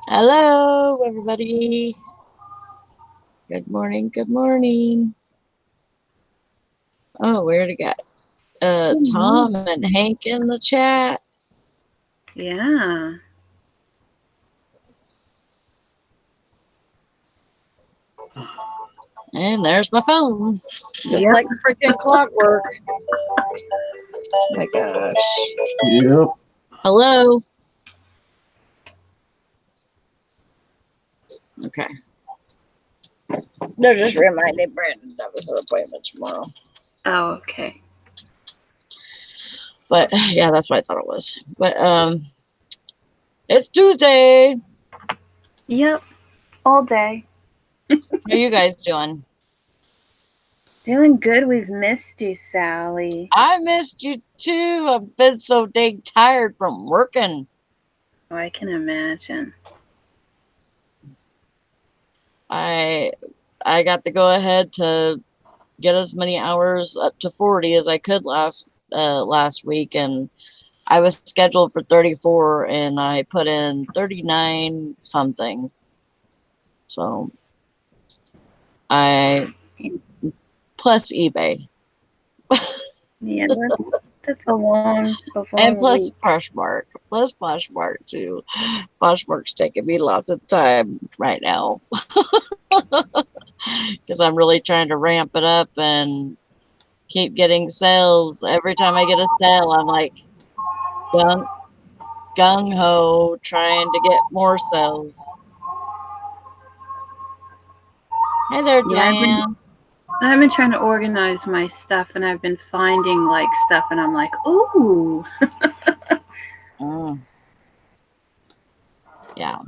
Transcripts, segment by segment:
Hello, everybody. Good morning. Good morning. Oh, where'd it got? Tom and Hank in the chat. Yeah. And there's my phone. Just like freaking clockwork. Oh my gosh. Yep. Hello. Okay. They're just reminding Brandon that was an appointment tomorrow. Oh, okay. But yeah, that's what I thought it was. But it's Tuesday. Yep. All day. How are you guys doing? Doing good. We've missed you, Sally. I missed you too. I've been so dang tired from working. Oh, I can imagine. I got to go ahead to get as many hours up to 40 as I could last week, and I was scheduled for 34 and I put in 39 something. So I plus eBay. Yeah, that's a long And plus week. Poshmark. Plus Poshmark too. Poshmark's taking me lots of time right now. Because I'm really trying to ramp it up and keep getting sales. Every time I get a sale, I'm like gung ho trying to get more sales. Hey there, Diane. I've been trying to organize my stuff, and I've been finding like stuff, and I'm like, ooh. Yeah.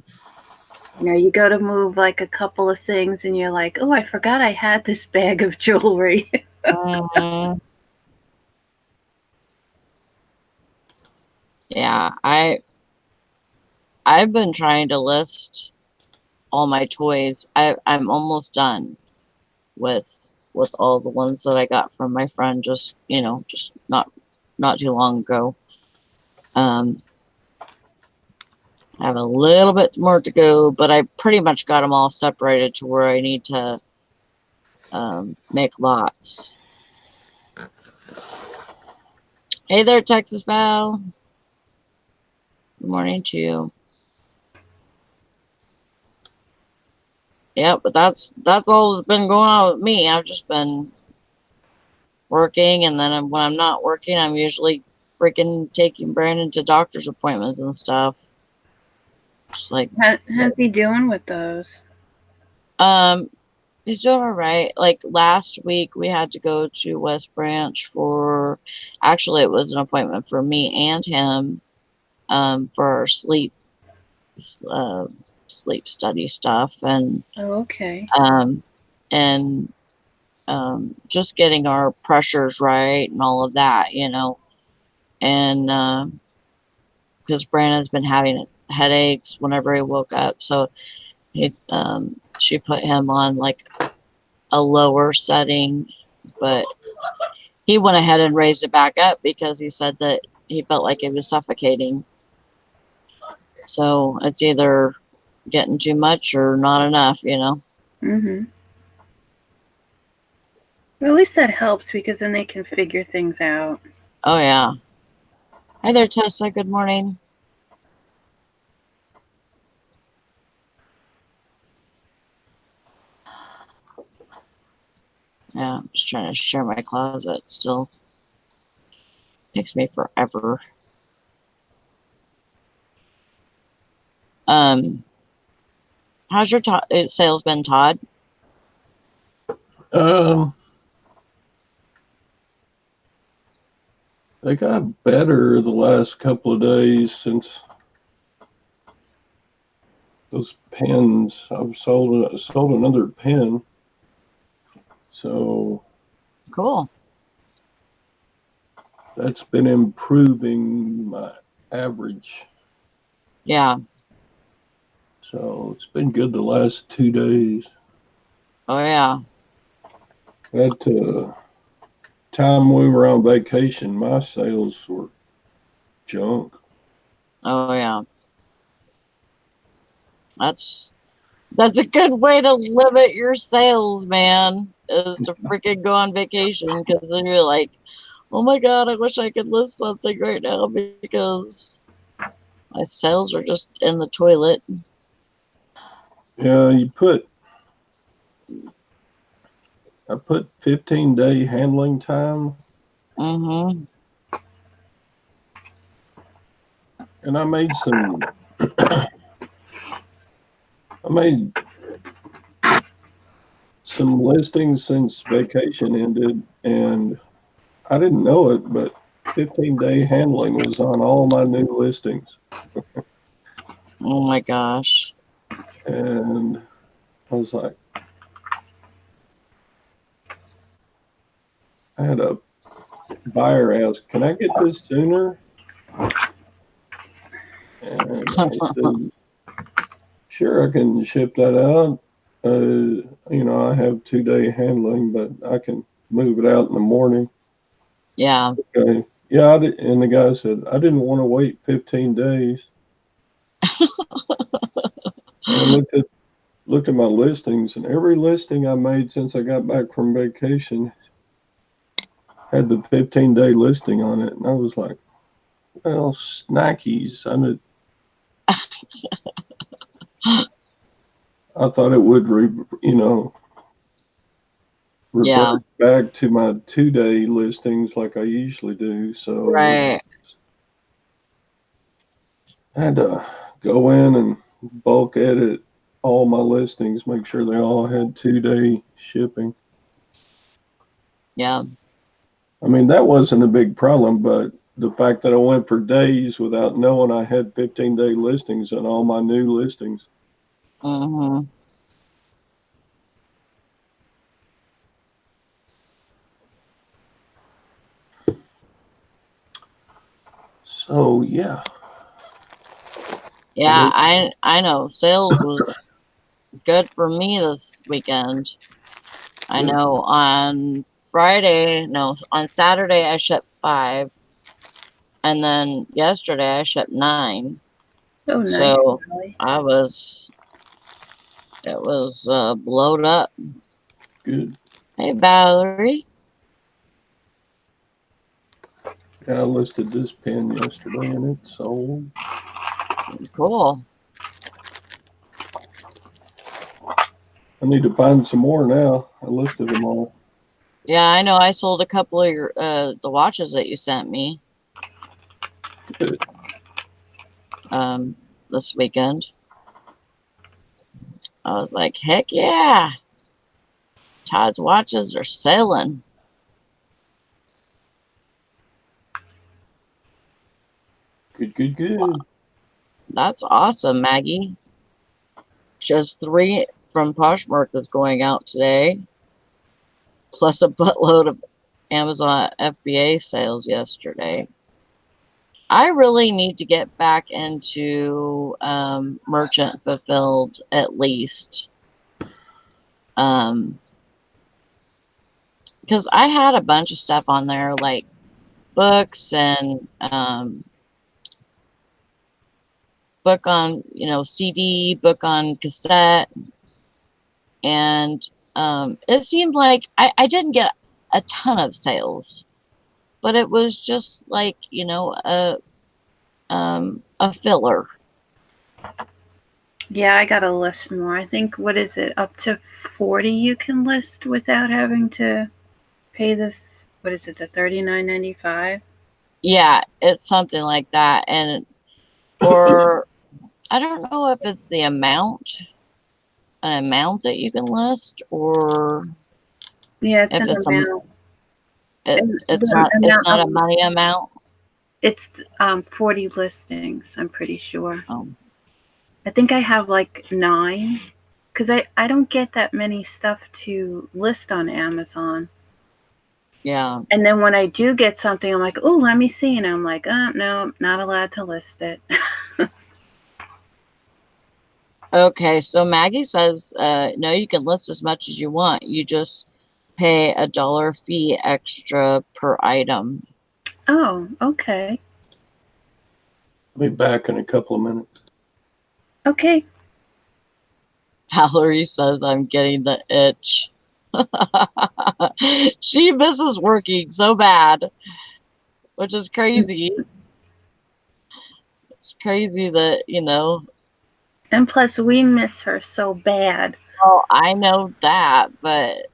You know, you go to move like a couple of things, and you're like, oh, I forgot I had this bag of jewelry. Yeah, I've been trying to list all my toys. I'm almost done with all the ones that I got from my friend just not too long ago. I have a little bit more to go, but I pretty much got them all separated to where I need to make lots. Hey there, Texas Val. Good morning to you. Yeah, but that's all that's been going on with me. I've just been working, and then when I'm not working, I'm usually freaking taking Brandon to doctor's appointments and stuff. Just like, how's he doing with those? He's doing all right. Like last week, we had to go to West Branch for, actually, it was an appointment for me and him, for our sleep study stuff, and okay, and just getting our pressures right and all of that, and because Brandon's been having headaches whenever he woke up, so she put him on like a lower setting, but he went ahead and raised it back up because he said that he felt like it was suffocating. So it's either getting too much or not enough, Mm-hmm. Well, at least that helps because then they can figure things out. Oh, yeah. Hi there, Tessa. Good morning. Yeah, I'm just trying to share my closet. Still takes me forever. How's your sales been, Todd? They got better the last couple of days since those pens. I've sold another pen. So cool. That's been improving my average. Yeah. So it's been good the last 2 days. Oh, yeah. That time we were on vacation, my sales were junk. Oh yeah. That's a good way to limit your sales, man, is to freaking go on vacation, because then you're like, oh my god, I wish I could list something right now because my sales are just in the toilet. Yeah, I put 15-day handling time, Mm-hmm. and I made some listings since vacation ended, and I didn't know it, but 15-day handling was on all my new listings. Oh my gosh. And I was like, I had a buyer ask, can I get this sooner? And I said, sure, I can ship that out. I have 2-day handling, but I can move it out in the morning. Yeah. Okay. Yeah, and the guy said, I didn't want to wait 15 days. And I looked at my listings, and every listing I made since I got back from vacation had the 15-day listing on it. And I was like, well, snackies. I thought it would, Yeah. revert back to my 2-day listings like I usually do. So Right. I had to go in and bulk edit all my listings, make sure they all had 2-day shipping. Yeah. I mean, that wasn't a big problem, but the fact that I went for days without knowing I had 15-day listings on all my new listings. Mm-hmm. So yeah. Yeah, I know sales was good for me this weekend. I Good. know on Saturday I shipped 5, and then yesterday I shipped 9. Oh, nice, So Molly. it was blowed up. Good. Hey Valerie. Yeah, I listed this pen yesterday and it sold. Cool. I need to find some more now. I listed them all. Yeah, I know I sold a couple of your the watches that you sent me Good. this weekend. I was like, heck yeah. Todd's watches are selling. Good. That's awesome, Maggie. Just 3 from Poshmark that's going out today, plus a buttload of Amazon FBA sales yesterday. I really need to get back into merchant fulfilled at least. Because I had a bunch of stuff on there like books and book on CD, book on cassette, and it seemed like I didn't get a ton of sales, but it was just like a filler. Yeah, I gotta list more. I think, what is it, up to 40 you can list without having to pay the, what is it, the $39.95? Yeah, it's something like that, and or I don't know if it's the an amount that you can list, or Yeah, it's if an it's amount. And it's the it's amount not of, a money amount. it's 40 listings, I'm pretty sure. Oh, I think I have like 9, because I don't get that many stuff to list on Amazon. yeah. And then when I do get something, I'm like, oh, let me see. And I'm like, no, not allowed to list it. Okay, so Maggie says, no, you can list as much as you want. You just pay $1 fee extra per item. Oh, okay. Be back in a couple of minutes. Okay. Valerie says I'm getting the itch. She misses working so bad, which is crazy. It's crazy that, you know. And plus, we miss her so bad. Well, I know that, but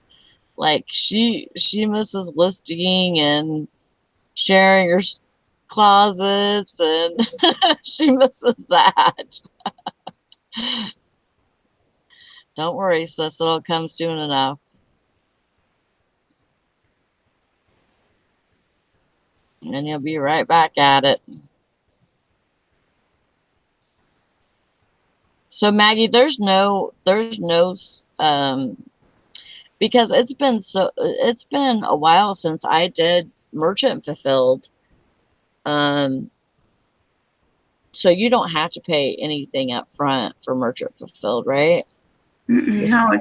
like she misses listing and sharing her closets, and she misses that. Don't worry, sis, it'll come soon enough. And you'll be right back at it. So Maggie, there's no because it's been a while since I did merchant fulfilled. So you don't have to pay anything up front for merchant fulfilled, right? No,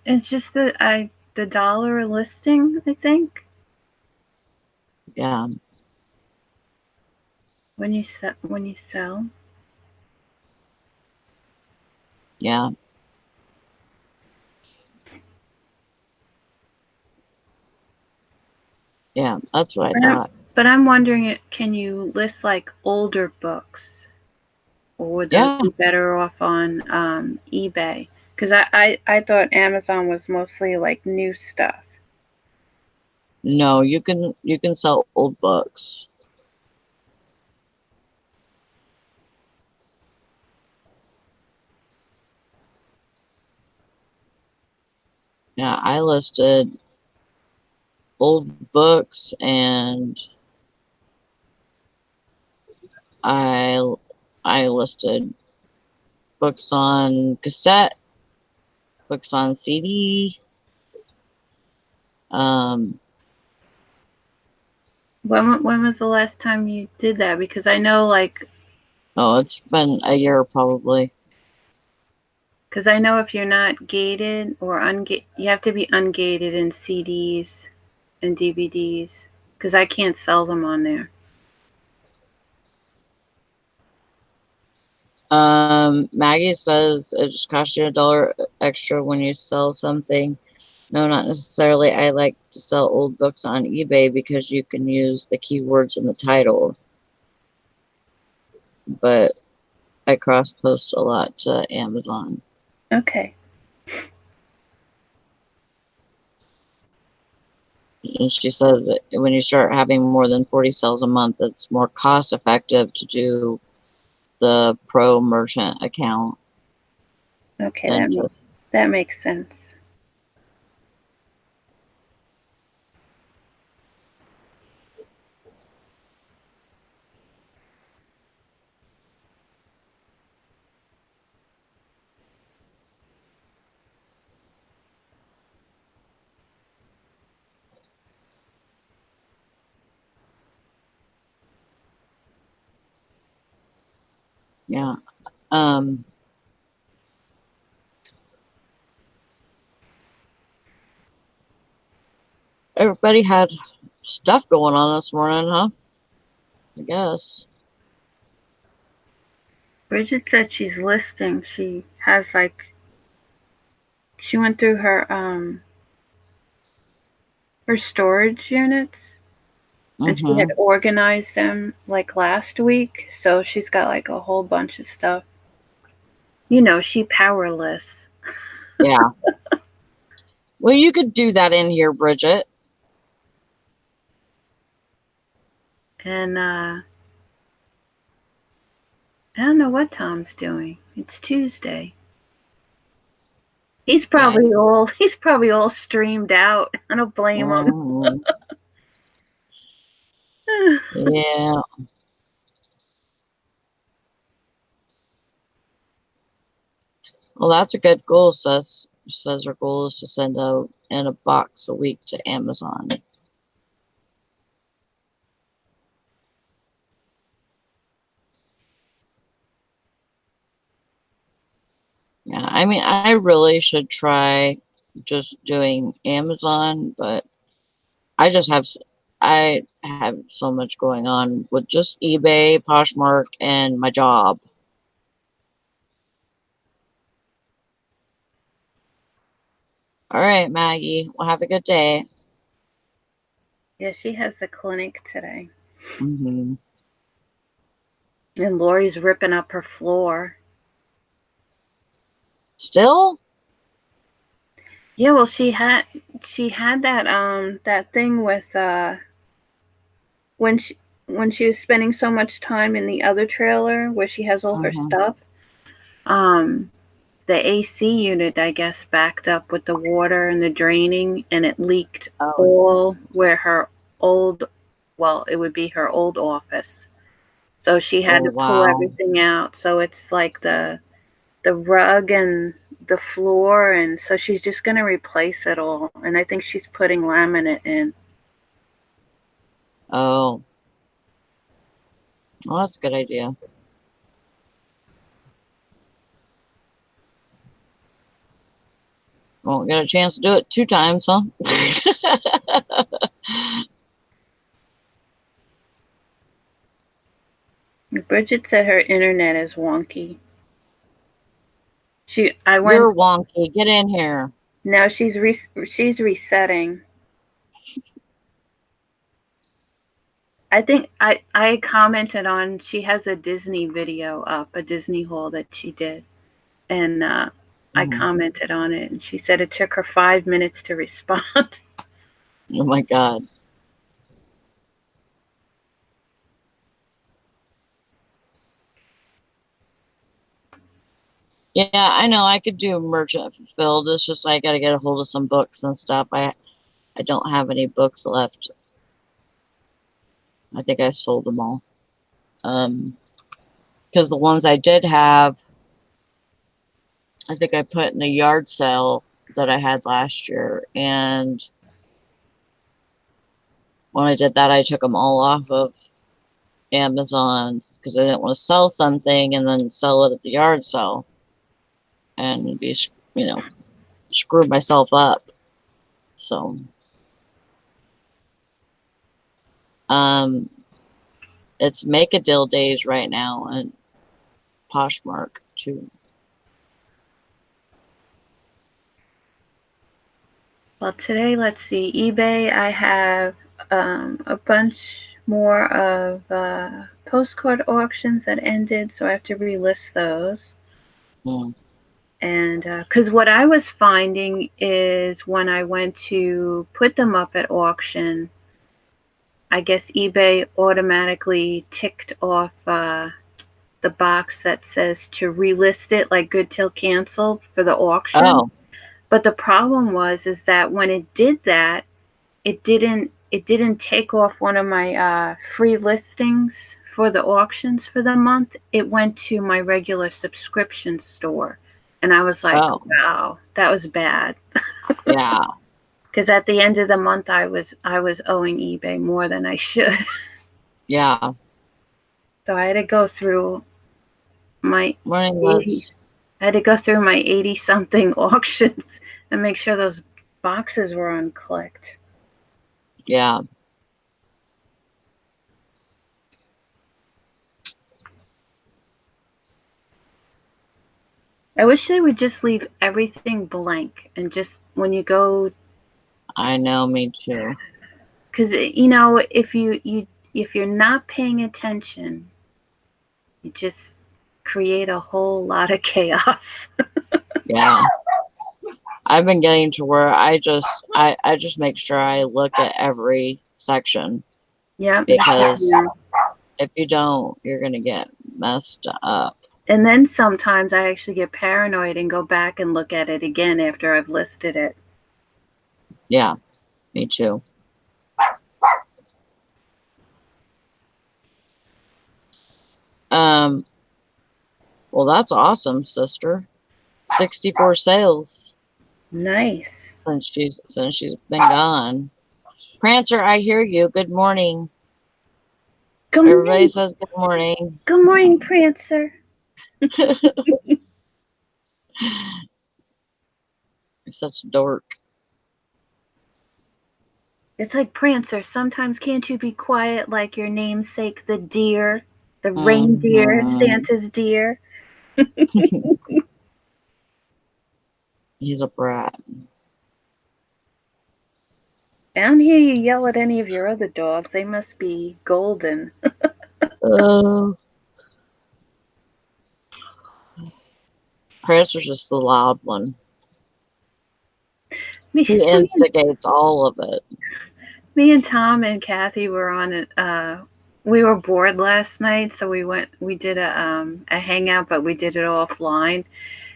it's just the dollar listing, I think. Yeah. When you sell. Yeah. Yeah, that's what I thought. But I'm wondering, can you list like older books, or would those be better off on eBay? Because I thought Amazon was mostly like new stuff. No, you can sell old books. Yeah, I listed old books, and I listed books on cassette, books on CD. When was the last time you did that? Because I know it's been a year probably. Because I know if you're not gated or you have to be ungated in CDs and DVDs. Because I can't sell them on there. Maggie says it just costs you $1 extra when you sell something. No, not necessarily. I like to sell old books on eBay because you can use the keywords in the title. But I cross post a lot to Amazon. Okay. And she says when you start having more than 40 sales a month, it's more cost effective to do the pro merchant account. Okay, that makes sense. Yeah. Everybody had stuff going on this morning, huh? I guess. Bridget said she's listing. She has she went through her storage units, and she had organized them like last week. So she's got like a whole bunch of stuff. You know, she powerless. Yeah. Well, you could do that in here, Bridget. And I don't know what Tom's doing. It's Tuesday. He's probably all streamed out. I don't blame him. Yeah. Well, that's a good goal, sis. She says her goal is to send out in a box a week to Amazon. Yeah, I mean, I really should try just doing Amazon, but I have so much going on with just eBay, Poshmark, and my job. All right, Maggie. Well, have a good day. Yeah, she has the clinic today. Mm-hmm. And Lori's ripping up her floor. Still? Yeah, well, she had that thing with when she was spending so much time in the other trailer where she has all her stuff. The AC unit, I guess, backed up with the water and the draining, and it leaked all where her old, well, it would be her old office. So she had to pull everything out. So it's like the rug and the floor, and so she's just going to replace it all. And I think she's putting laminate in. Oh. Well, that's a good idea. Won't get a chance to do it 2 times, huh? Bridget said her internet is wonky. You're wonky. Get in here. No, she's resetting. I think I commented on, she has a Disney video up, a Disney haul that she did. And I commented on it, and she said it took her 5 minutes to respond. Oh my God. Yeah, I know. I could do merchant fulfilled. It's just I got to get a hold of some books and stuff. I don't have any books left. I think I sold them all. Because the ones I did have, I think I put in the yard sale that I had last year. And when I did that, I took them all off of Amazon because I didn't want to sell something and then sell it at the yard sale and be, screw myself up. So, it's make a deal days right now and Poshmark too. Well, today, let's see, eBay, I have a bunch more of postcard auctions that ended, so I have to relist those. And because what I was finding is when I went to put them up at auction, I guess eBay automatically ticked off the box that says to relist it, like good till canceled for the auction. Oh. But the problem is that when it did that, it didn't take off one of my free listings for the auctions for the month. It went to my regular subscription store. And I was like, wow, that was bad. Yeah. Because at the end of the month, I was owing eBay more than I should. Yeah. So I had to go through my 80-something auctions and make sure those boxes were unclicked. Yeah. I wish they would just leave everything blank and just when you go. I know, me too. Because if you're not paying attention, you just create a whole lot of chaos. Yeah. I've been getting to where I just make sure I look at every section. Yeah. Because if you don't, you're gonna get messed up. And then sometimes I actually get paranoid and go back and look at it again after I've listed it. Yeah, me too. Well, that's awesome, sister. 64 sales. Nice. Since she's been gone. Prancer, I hear you. Good morning. Everybody says good morning. Good morning, Prancer. You're such a dork. It's like Prancer. Sometimes can't you be quiet like your namesake, the deer, the reindeer, Mhm. Santa's deer? He's a brat. I don't hear you yell at any of your other dogs. They must be golden. Uh, Prancer's just the loud one. Me, He instigates all of it. me and Tom and Kathy were on it. We were bored last night, so we did a hangout, but we did it offline.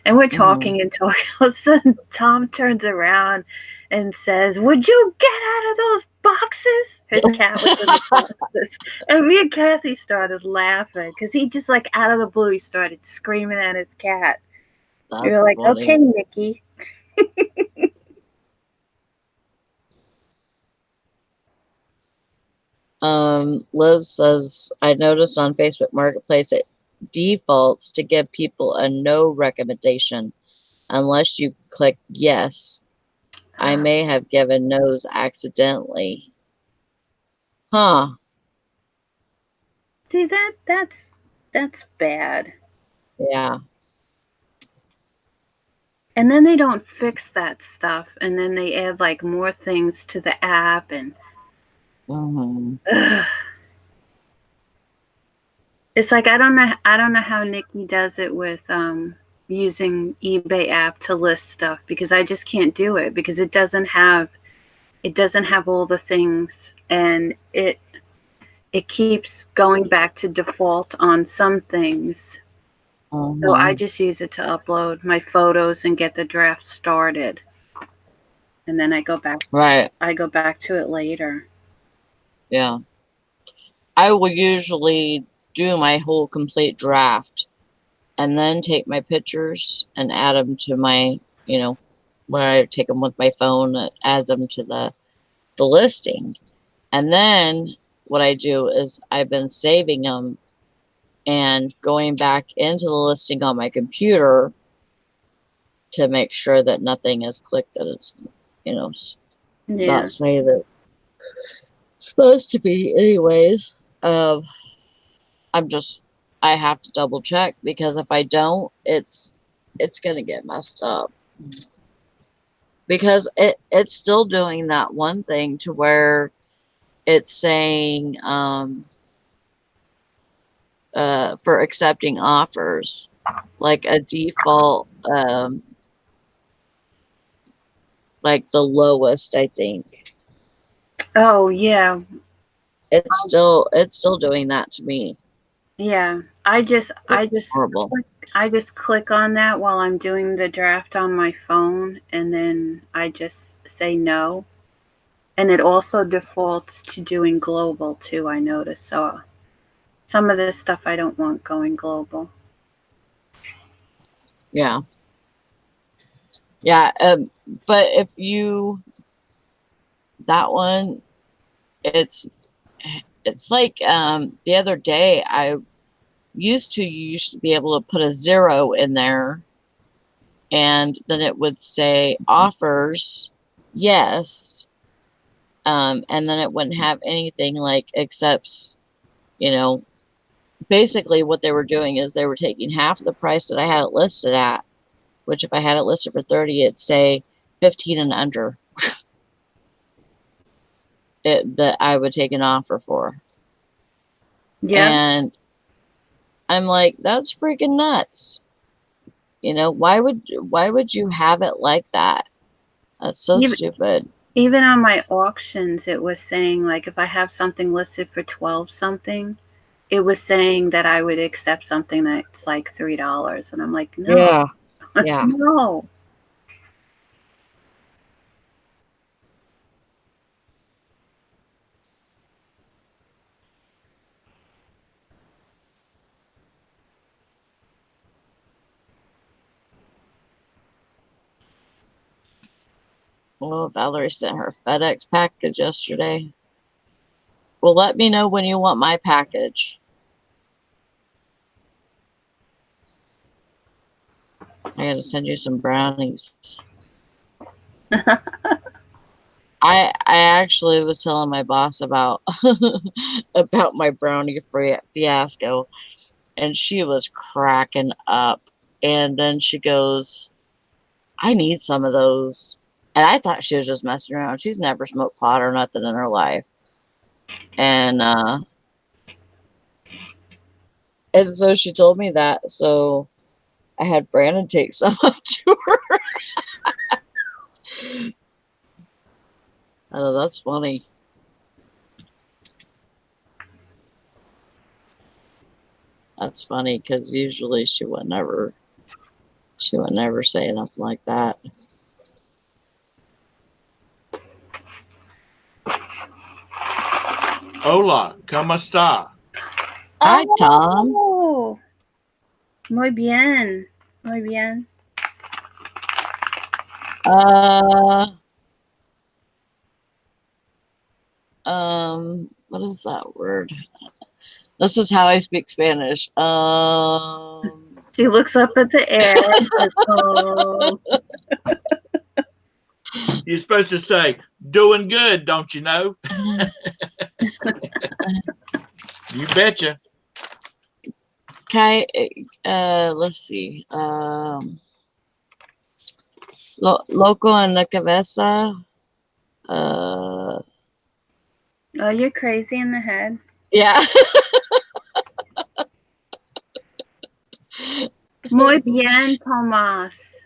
And we're Mhm. talking and talking. All of a sudden, Tom turns around and says, "Would you get out of those boxes?" His cat was in the boxes. And me and Kathy started laughing because he just, like, out of the blue, he started screaming at his cat. We That's were like, funny. "Okay, Nikki." Liz says, I noticed on Facebook Marketplace it defaults to give people a no recommendation unless you click yes. I may have given no's accidentally. Huh. See, that's bad. Yeah. And then they don't fix that stuff, and then they add, like, more things to the app, and Hmm. ugh. It's like I don't know how Nikki does it with using eBay app to list stuff, because I just can't do it because it doesn't have all the things, and it keeps going back to default on some things. So I Hmm. just use it to upload my photos and get the draft started. And then Right. I go back to it later. Yeah. I will usually do my whole complete draft and then take my pictures and add them to my, when I take them with my phone, it adds them to the listing. And then what I do is I've been saving them and going back into the listing on my computer to make sure that nothing is clicked that it's, not Yeah. saying that it's supposed to be anyways. I'm just I have to double check because if I don't, it's gonna get messed up. Because it's still doing that one thing to where it's saying for accepting offers like a default like the lowest, I think. Oh, yeah. It's still doing that to me. Yeah. I just I It's just horrible. I just click on that while I'm doing the draft on my phone, and then I just say no. And it also defaults to doing global too, I noticed. So some of this stuff I don't want going global. Yeah. Yeah. But if you that one, it's it's like the other day I used to you used to be able to put a 0 in there and then it would say offers yes, and then it wouldn't have anything like accepts, you know basically what they were doing is they were taking half the price that I had it listed at, which if I had it listed for 30 it'd say 15 and under that I would take an offer for. Yeah. And I'm like, that's freaking nuts. Why would you have it like that? That's so Even stupid. even on my auctions it was saying, like, if I have something listed for 12 something, it was saying that I would accept something that's like $3, and I'm like, no. Yeah. Yeah. No. Well, Valerie sent her FedEx package yesterday. Well, let me know when you want my package. I gotta send you some brownies. I actually was telling my boss about about my brownie fiasco, and she was cracking up. And then she goes, "I need some of those." And I thought she was just messing around. She's never smoked pot or nothing in her life. And so she told me that. So I had Brandon take some up to her. Oh, that's funny. That's funny because usually she would never say nothing like that. Hola, ¿cómo está? Hi, Tom. Oh, muy bien. Muy bien. What is that word? This is how I speak Spanish. She looks up at the air. Oh. You're supposed to say, doing good, don't you know? You betcha. Okay, let's see. Loco en la cabeza. Oh, you're crazy in the head. Yeah. Muy bien, Tomas.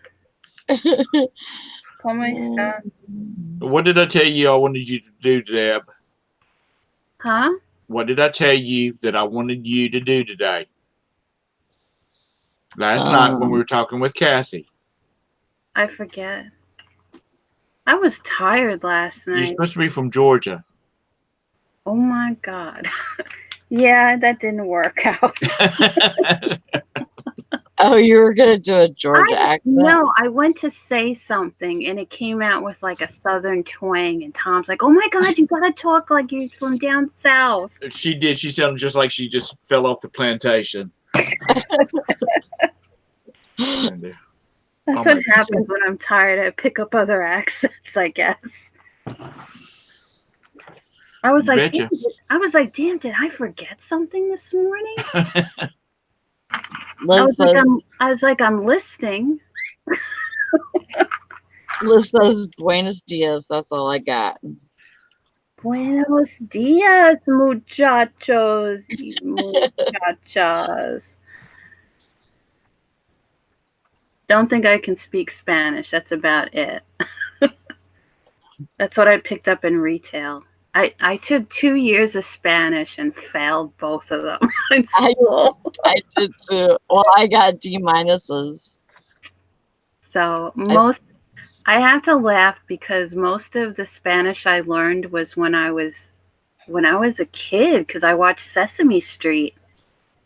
¿Cómo está? What did I tell you I wanted you to do, Deb? Huh? What did I tell you that I wanted you to do today? Last night when we were talking with Kathy. I forget. I was tired last You're night. supposed to be from Georgia. Oh my God. Yeah, that didn't work out. Oh, you were gonna do a Georgia accent? No, I went to say something and it came out with like a southern twang, and Tom's like, "Oh my God, you gotta talk like you're from down south." She did. She sounded just like she just fell off the plantation. That's what happens when I'm tired. I pick up other accents, I guess. I was like, damn, did I forget something this morning? I was like, I'm listening. Liz says Buenos dias. That's all I got. Buenos dias, muchachos, muchachas. Don't think I can speak Spanish. That's about it. That's what I picked up in retail. I took 2 years of Spanish and failed both of them in school. I did too. Well, I got D minuses. So I have to laugh because most of the Spanish I learned was when I was a kid, because I watched Sesame Street.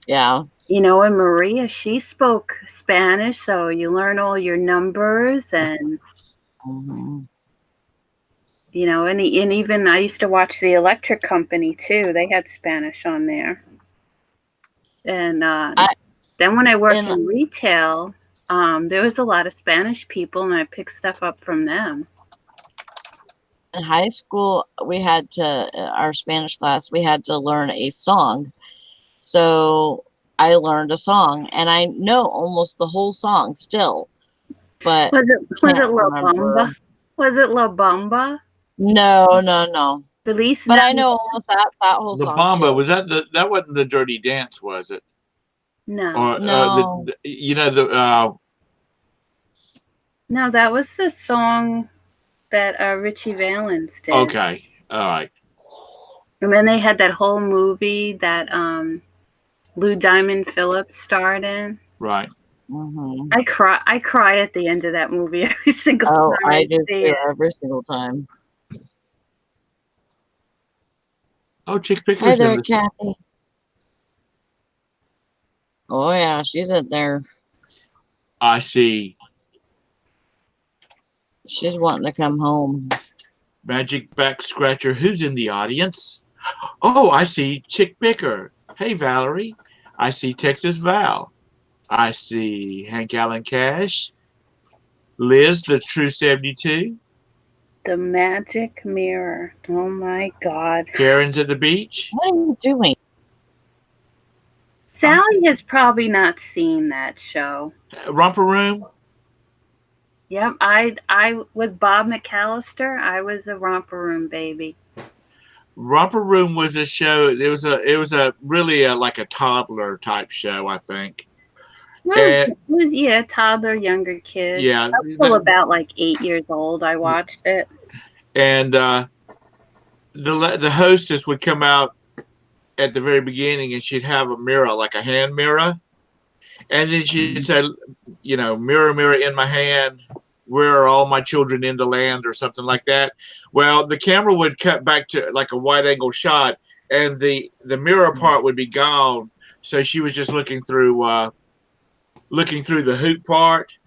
Yeah. You know, and Maria, she spoke Spanish, so you learn all your numbers and, you know, and even I used to watch the Electric Company too. They had Spanish on there. And then when I worked in retail, there was a lot of Spanish people, and I picked stuff up from them. In high school, we had to, our Spanish class, we had to learn a song. So I learned a song, and I know almost the whole song still. But was it La Bamba? Was it La Bamba? No. Feliz but I know almost that whole La song. Bamba, too. was that wasn't the Dirty Dance, was it? No. Or, no. No, that was the song that Richie Valens did. Okay, all right. And then they had that whole movie that Lou Diamond Phillips starred in. Right. Mm-hmm. I cry at the end of that movie every single time. I do too, every single time. Oh, Chick Pickers. Hi there, Kathy. Oh yeah, she's in there. I see. She's wanting to come home. Magic Back Scratcher, who's in the audience? Oh, I see Chick Picker. Hey, Valerie. I see Texas Val. I see Hank Allen Cash. Liz, the True 72. The magic mirror. Oh my God. Karen's at the beach. What are you doing? Sally has probably not seen that show. Romper Room. Yep, I with Bob McAllister, I was a Romper Room baby. Romper Room was a show. It was a really like a toddler type show, I think. It was yeah, toddler, younger kids. Yeah, I was still about like 8 years old. I watched it. And the hostess would come out at the very beginning, and she'd have a mirror, like a hand mirror, and then she'd say, you know, mirror, mirror in my hand, where are all my children in the land, or something like that. Well, the camera would cut back to like a wide angle shot, and the mirror part would be gone. So she was just looking through the hoop part,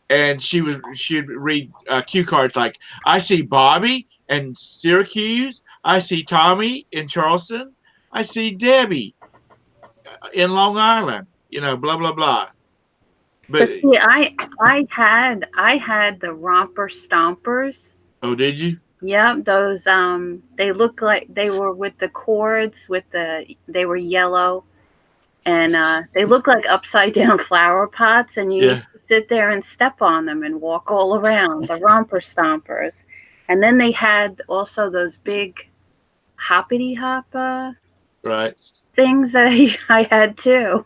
and she'd read cue cards like, I see Bobby in Syracuse, I see Tommy in Charleston, I see Debbie in Long Island, you know, blah blah blah. But see, I had the Romper Stompers. Oh, did you? Yep, those they look like they were with the cords they were yellow, and they look like upside down flower pots, and you used to sit there and step on them and walk all around, the Romper Stompers. And then they had also those big hoppity hop right things that I had too.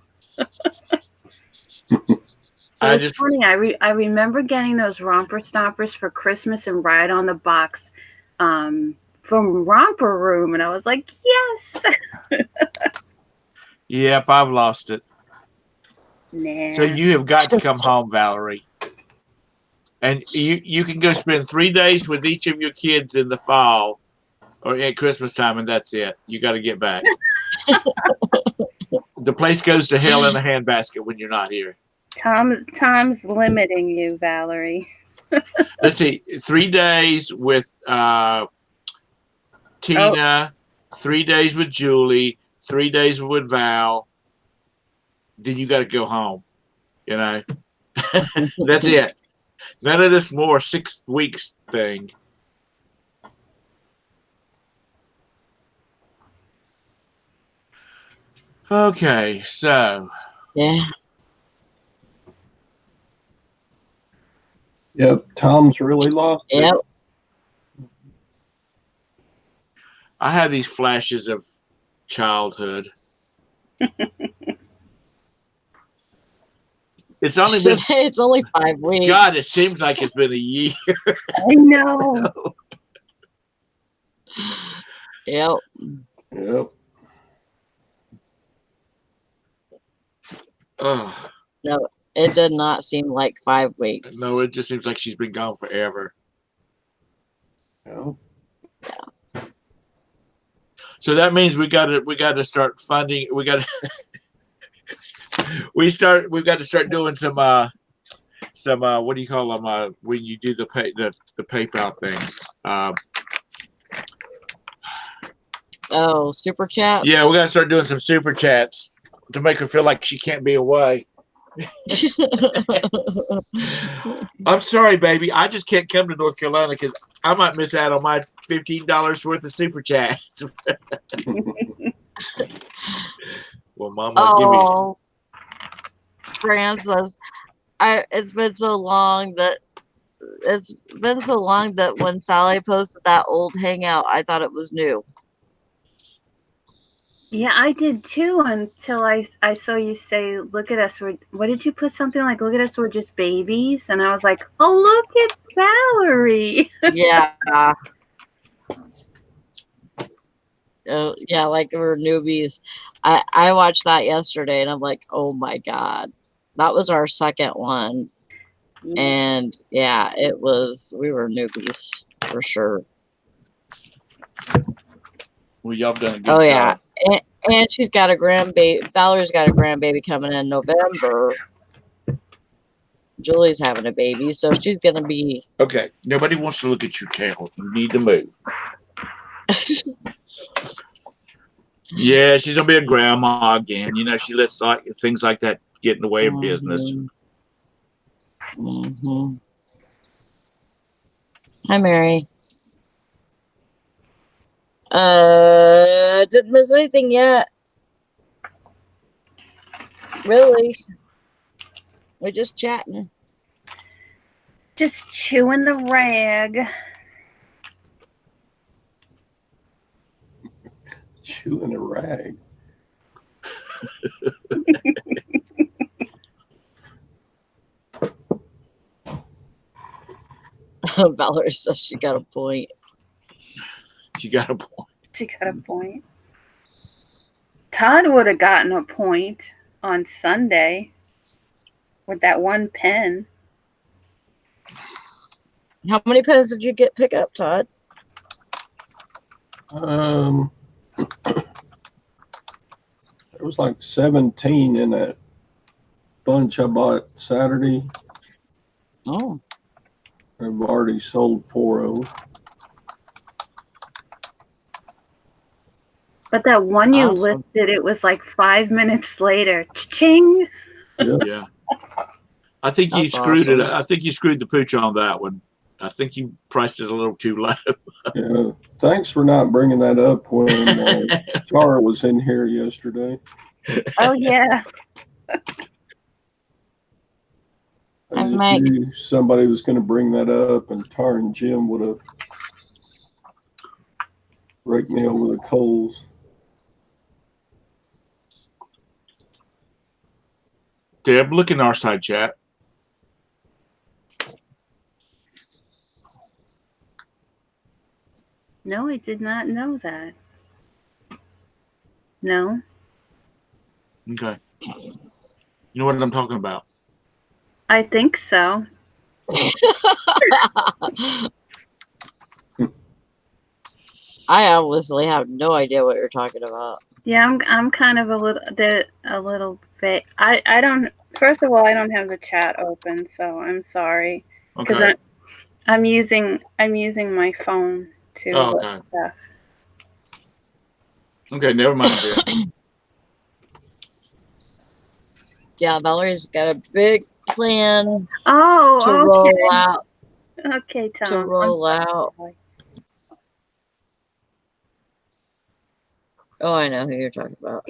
So it's funny. I remember getting those Romper Stompers for Christmas and right on the box from Romper Room, and I was like, yes. Yep, I've lost it. Nah. So you have got to come home, Valerie. And you can go spend 3 days with each of your kids in the fall or at Christmas time, and that's it. You got to get back. The place goes to hell in a handbasket when you're not here. Tom's limiting you, Valerie. Let's see. 3 days with Tina, 3 days with Julie, 3 days with Val. Then you got to go home. You know, that's it. None of this more 6 weeks thing. Okay, so. Yeah. Yep, Tom's really lost it. Yep. I have these flashes of childhood. It's only 5 weeks. God, it seems like it's been a year. I know. Yep. Yep. Oh. No, it did not seem like 5 weeks. No, it just seems like she's been gone forever. Yep. Yeah. So that means we got to start funding. We've got to start doing some what do you call them when you do the PayPal things. Oh, super chat. Yeah, we got to start doing some super chats to make her feel like she can't be away. I'm sorry, baby. I just can't come to North Carolina because I might miss out on my $15 worth of super chat. Well, Mama, Fran says, it's been so long that when Sally posted that old hangout, I thought it was new. Yeah, I did too until I saw you say, look at us. What did you put? Something like, look at us, we're just babies. And I was like, oh, look at Valerie. Yeah. Yeah, like we're newbies. I watched that yesterday and I'm like, oh my God. That was our second one. Yeah. And yeah, we were newbies for sure. Well, y'all done a good job. Yeah. And she's got a grandbaby. Valerie's got a grandbaby coming in November. Julie's having a baby, so she's gonna be okay. Nobody wants to look at your tail. You need to move. Yeah, she's gonna be a grandma again. You know, she lets things like that get in the way of business. Mm-hmm. Hi, Mary. Didn't miss anything yet. Really. We're just chatting. Just chewing the rag. Chewing a rag. Valerie says she got a point. She got a point. She got a point. Todd would have gotten a point on Sunday with that one pen. How many pens did you pick up, Todd? There was like 17 in that bunch I bought Saturday. Oh. I've already sold 4 of them. But that one you Awesome. listed, it was like 5 minutes later. Cha-ching! Yeah. I think you That's screwed it. awesome. I think you screwed the pooch on that one. I think you priced it a little too low. Yeah. Thanks for not bringing that up when Tara was in here yesterday. Oh, yeah. I Hi, just Mike. knew somebody was going to bring that up, and Tara and Jim would have raked me over the coals. Deb, look in our side chat. No, I did not know that. No. Okay. You know what I'm talking about? I think so. I obviously have no idea what you're talking about. Yeah, I'm kind of a little bit. I don't. First of all, I don't have the chat open, so I'm sorry because Okay. I'm using my phone to Oh, look okay. stuff. Okay, never mind, Deb. Yeah, Valerie's got a big plan to Oh, roll out. okay, Tom. To roll out. sorry. Oh, I know who you're talking about.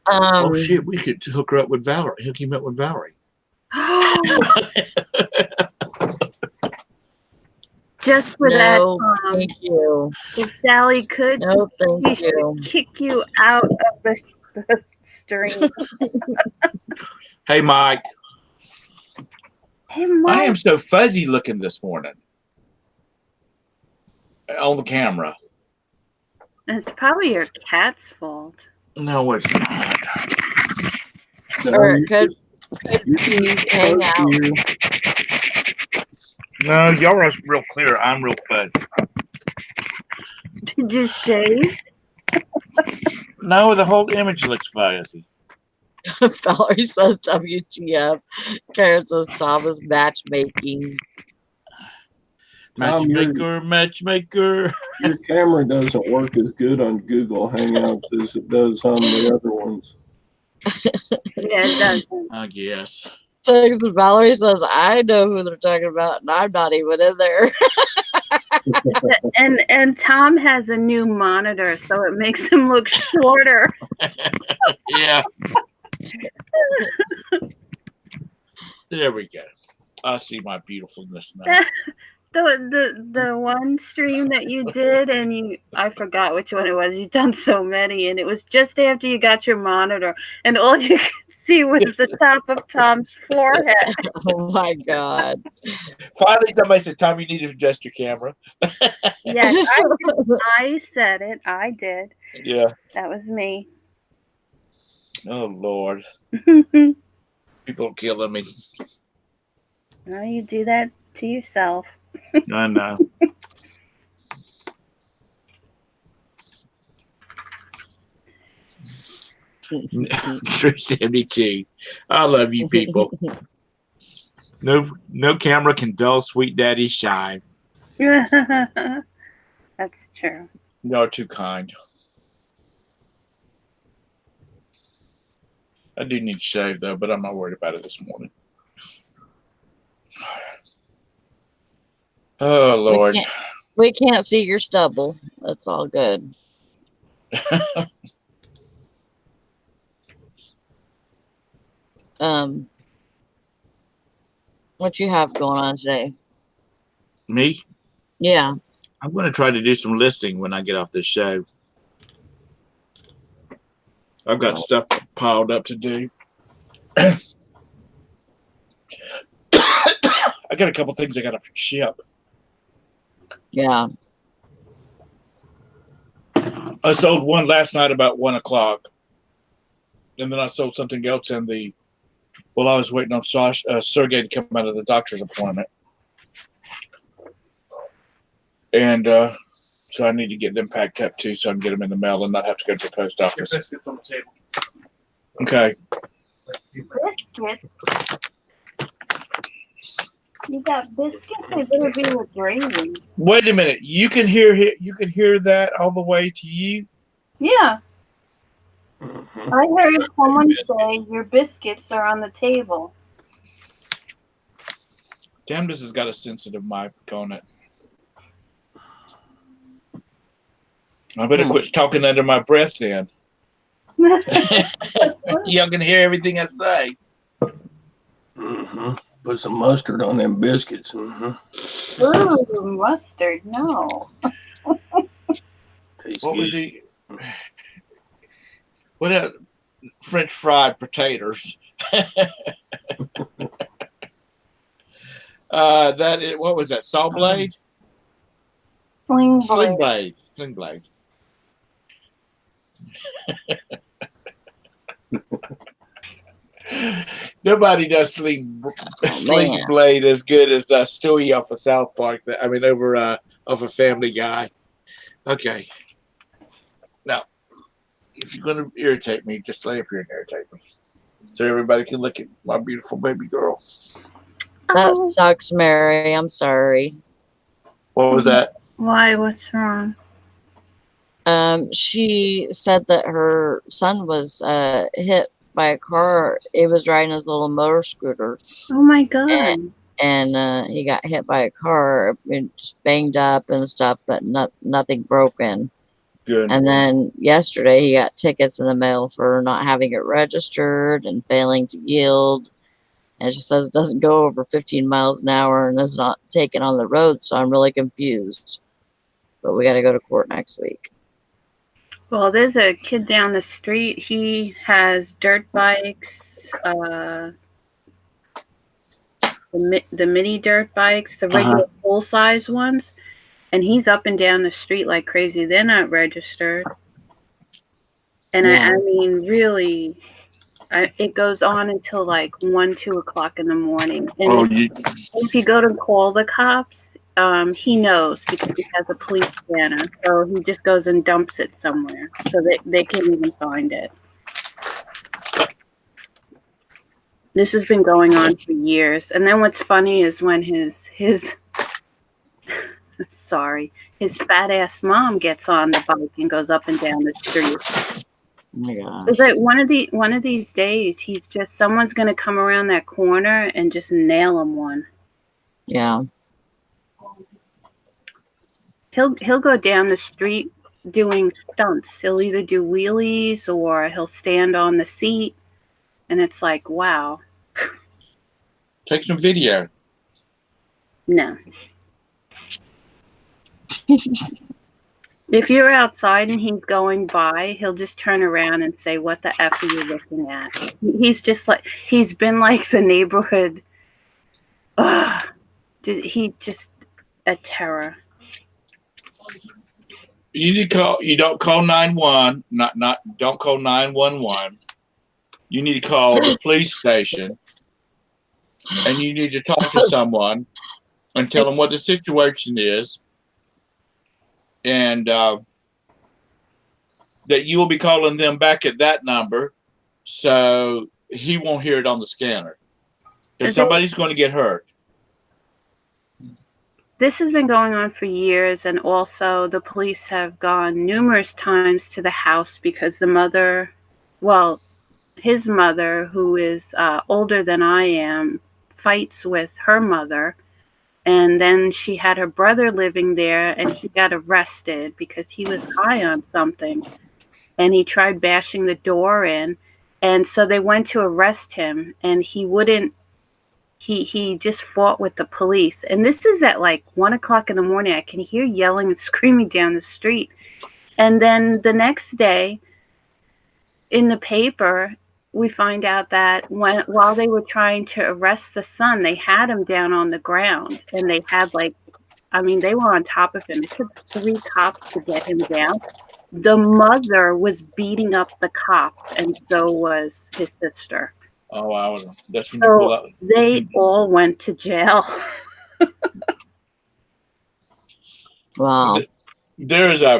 Oh shit, we could hook her up with Valerie. Hook him up with Valerie. Just for No, that, thank you. if Sally could, No, we thank you. should kick you out of the stream. Hey, Mike. Hey, I Mike. am so fuzzy looking this morning on the camera. It's probably your cat's fault. No, it's not. Or you it could be hang out. No, y'all are real clear. I'm real fuzzy. Did you shave? No, the whole image looks fuzzy. Valerie says WTF. Karen says Thomas matchmaking. Tom, Matchmaker. your camera doesn't work as good on Google Hangouts as it does on the other ones. Yeah, it does. I guess. So Valerie says, I know who they're talking about, and I'm not even in there. And Tom has a new monitor, so it makes him look shorter. Yeah. There we go. I see my beautifulness now. The one stream that you did, and I forgot which one it was. You've done so many, and it was just after you got your monitor, and all you could see was the top of Tom's forehead. Oh my God. Finally, somebody said, Tom, you need to adjust your camera. Yes, I said it. I did. Yeah. That was me. Oh, Lord. People are killing me. No, you do that to yourself. I know. True 72. I love you people. No camera can dull sweet daddy's shine. That's true. Y'all are too kind. I do need to shave though, but I'm not worried about it this morning. Oh Lord. We can't see your stubble. That's all good. Um, what you have going on today? Me? Yeah. I'm going to try to do some listing when I get off this show. I've got stuff piled up to do. I got a couple things I got to ship. Yeah. I sold one last night about 1 o'clock. And then I sold something else I was waiting on Sergey to come out of the doctor's appointment. And so I need to get them packed up too so I can get them in the mail and not have to go to the post office. Your biscuits on the table. Okay. Biscuits? You got biscuits? They better be with gravy. Wait a minute. You can hear that all the way to you? Yeah. I heard someone say your biscuits are on the table. Damn, this has got a sensitive mic on it. I better quit talking under my breath then. Y'all can hear everything I say. Mm-hmm. Put some mustard on them biscuits. Mm-hmm. Ooh, mustard, no. Tastes What good. was he? What else? French fried potatoes. What was that? Saw blade? Sling Sling blade. blade. Sling blade. Nobody does sling blade as good as Stewie off of South Park. Over off of Family Guy. Okay. Now, if you're going to irritate me, just lay up here and irritate me, so everybody can look at my beautiful baby girl. That sucks, Mary. I'm sorry. What was that? Why? What's wrong? She said that her son was hit by a car. He was riding his little motor scooter. Oh my God. And he got hit by a car, just banged up and stuff, but nothing broken. Good. And then yesterday he got tickets in the mail for not having it registered and failing to yield. And she says it doesn't go over 15 miles an hour and is not taken on the road. So I'm really confused. But we got to go to court next week. Well, there's a kid down the street. He has dirt bikes, the mini dirt bikes, the regular full-size ones. And he's up and down the street like crazy. They're not registered. And Yeah. I mean, really, it goes on until like 1, 2 o'clock in the morning. And if you go to call the cops, he knows because he has a police scanner. So he just goes and dumps it somewhere so that they can't even find it. This has been going on for years. And then what's funny is when his his fat ass mom gets on the bike and goes up and down the street. Oh my gosh. It's like one of these days, someone's gonna come around that corner and just nail him one. Yeah. He'll go down the street doing stunts. He'll either do wheelies or he'll stand on the seat, and it's like, wow. Take some video. No. If you're outside and he's going by, he'll just turn around and say, "What the F are you looking at?" He's been like the neighborhood. He just a terror. You need to call. You don't call 911. Don't call 911. You need to call the police station, and you need to talk to someone and tell them what the situation is, and that you will be calling them back at that number, so he won't hear it on the scanner, because somebody's going to get hurt. This has been going on for years, and also the police have gone numerous times to the house because his mother, who is older than I am, fights with her mother, And then she had her brother living there, and he got arrested because he was high on something. And he tried bashing the door in. And so they went to arrest him, and he wouldn't. He just fought with the police. And this is at like 1 o'clock in the morning. I can hear yelling and screaming down the street. And then the next day, in the paper, we find out that while they were trying to arrest the son, they had him down on the ground, and they had they were on top of him. It took 3 cops to get him down. The mother was beating up the cops, and so was his sister. Oh, wow. That's when you pull So out. they all went to jail. Wow. There is a.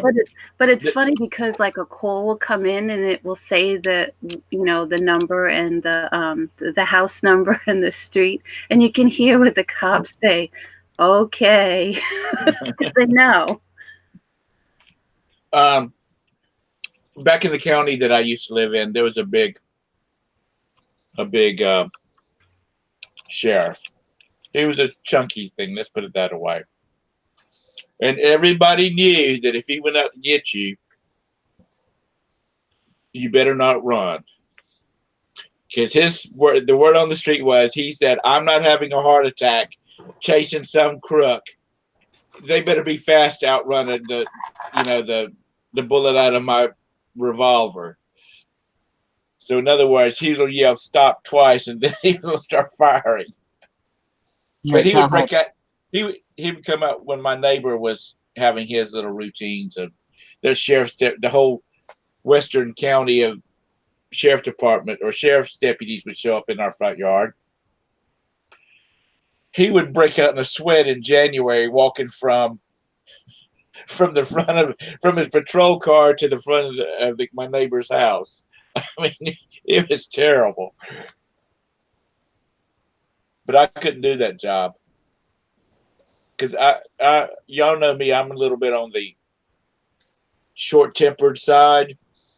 But it's funny because like a call will come in and it will say the the number and the house number and the street, and you can hear what the cops say. Okay, they know. Back in the county that I used to live in, there was a big sheriff. He was a chunky thing. Let's put it that way. And everybody knew that if he went out to get you, you better not run. Because the word on the street was, he said, "I'm not having a heart attack chasing some crook. They better be fast outrunning the bullet out of my revolver." So in other words, he will yell "stop" twice, and then he will start firing. But he would break out. He would come out when my neighbor was having his little routines of the the whole Western County of Sheriff Department or sheriff's deputies would show up in our front yard. He would break out in a sweat in January, walking from his patrol car to the front of my neighbor's house. I mean, it was terrible. But I couldn't do that job. Because y'all know me, I'm a little bit on the short-tempered side.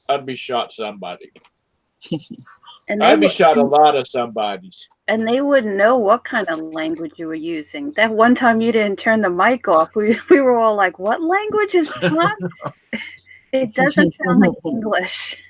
I'd be shot somebody. I'd be shot a lot of somebody's. And they wouldn't know what kind of language you were using. That one time you didn't turn the mic off, we were all like, "What language is that?" It doesn't sound like English.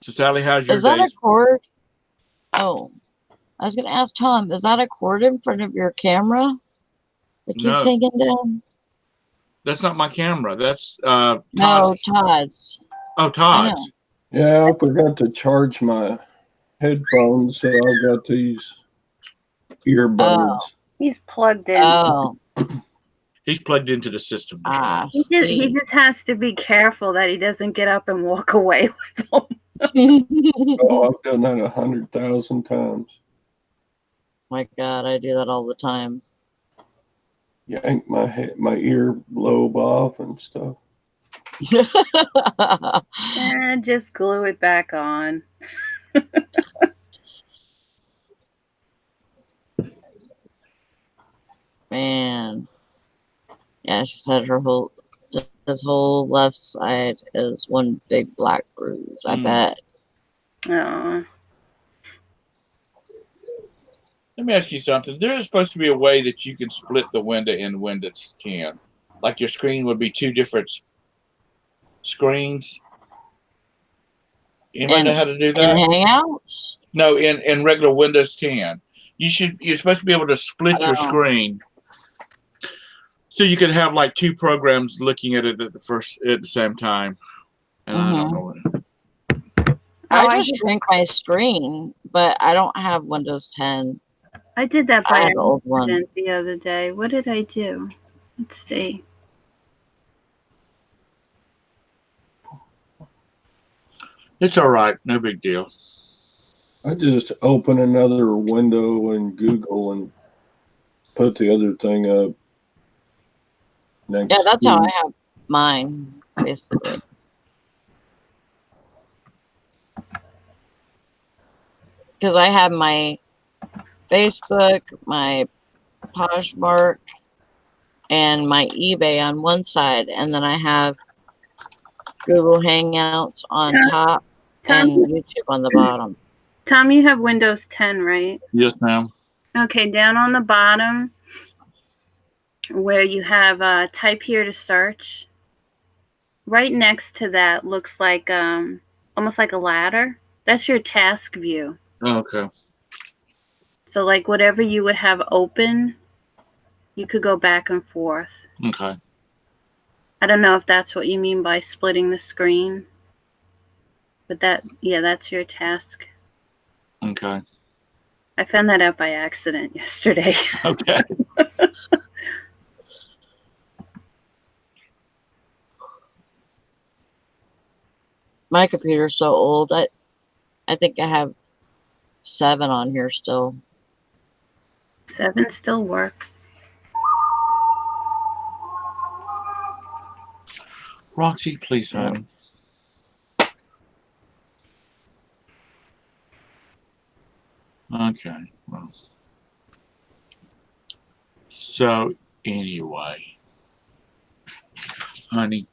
So Sally, how's your Is that days? a cord? Oh, I was going to ask Tom, is that a cord in front of your camera that keeps No. hanging down? That's not my camera. That's No, Todd's. Oh, Todd's. Yeah, I forgot to charge my headphones, so I've got these earbuds. He's plugged in. Oh, He's plugged into the system. He just has to be careful that he doesn't get up and walk away with them. Oh, I've done that 100,000 times. My God, I do that all the time. Yank my ear lobe off and stuff. And just glue it back on. Man. Yeah, she said his whole left side is one big black bruise. I bet. Oh. Let me ask you something. There is supposed to be a way that you can split the window in Windows 10. Like your screen would be 2 different screens. Anybody know how to do that? In Hangouts? No, in regular Windows 10. You're supposed to be able to split your screen. So you could have like 2 programs looking at it at the same time. And I don't know. I just shrink my screen, but I don't have Windows 10. I did that by accident the other day. What did I do? Let's see. It's all right. No big deal. I just open another window in Google and put the other thing up. Yeah, that's how I have mine, basically. because I have my Facebook, my Poshmark, and my eBay on one side, and then I have Google Hangouts on top Tom, and YouTube on the bottom. Tom, you have Windows 10, right? Yes, ma'am. Okay, down on the bottom where you have type here to search, right next to that looks like almost like a ladder. That's your task view. Okay. So like whatever you would have open, you could go back and forth. Okay. I don't know if that's what you mean by splitting the screen. But that's your task. Okay. I found that out by accident yesterday. Okay. My computer's so old. I think I have 7 on here still. 7 still works. Roxy, please, honey. Okay. Well. So anyway, honey,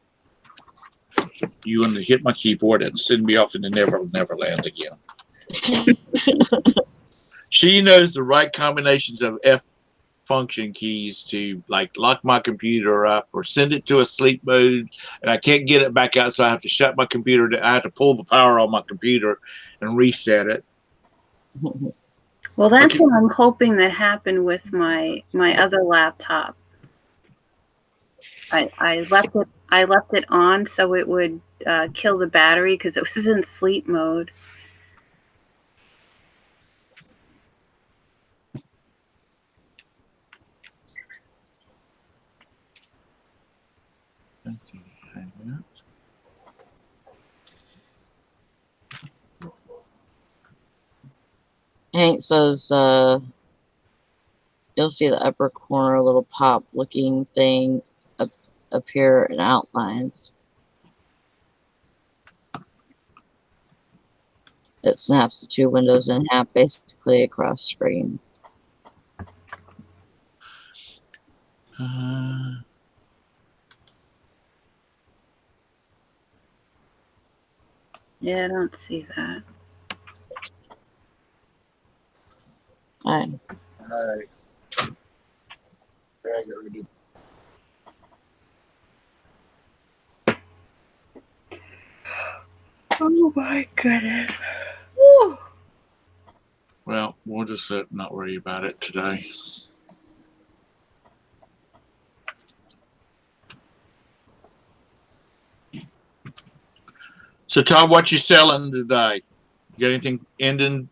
you want to hit my keyboard and send me off into Neverland again. She knows the right combinations of F function keys to like lock my computer up or send it to a sleep mode, and I can't get it back out, so I have to shut my computer down. I have to pull the power on my computer and reset it. Well, that's what I'm hoping that happened with my other laptop. I left it on so it would kill the battery because it was in sleep mode. Hank says you'll see the upper corner, a little pop looking thing appear in outlines. It snaps the 2 windows in half, basically across screen. Yeah, I don't see that. All right. Oh my goodness. Woo. Well, we'll just not worry about it today. So, Todd, what you selling today? You got anything ending?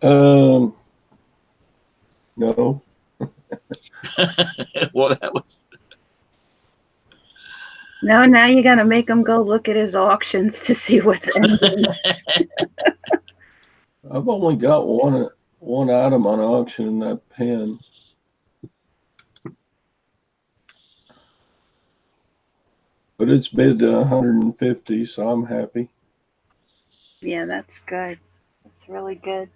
No. Well, that was. No, now you gotta make him go look at his auctions to see what's ending. I've only got one item on auction in that pen. But it's bid to 150, so I'm happy. Yeah, that's good. That's really good.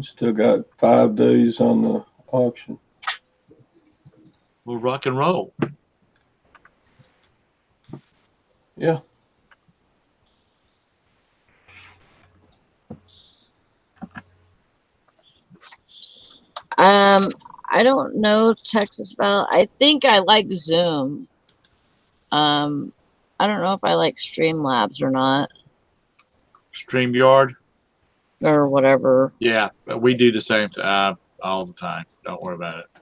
Still got 5 days on the auction. We'll rock and roll. Yeah. I don't know Texas Val. I think I like Zoom. I don't know if I like Streamlabs or not. StreamYard? Or whatever. Yeah, we do the same all the time. Don't worry about it.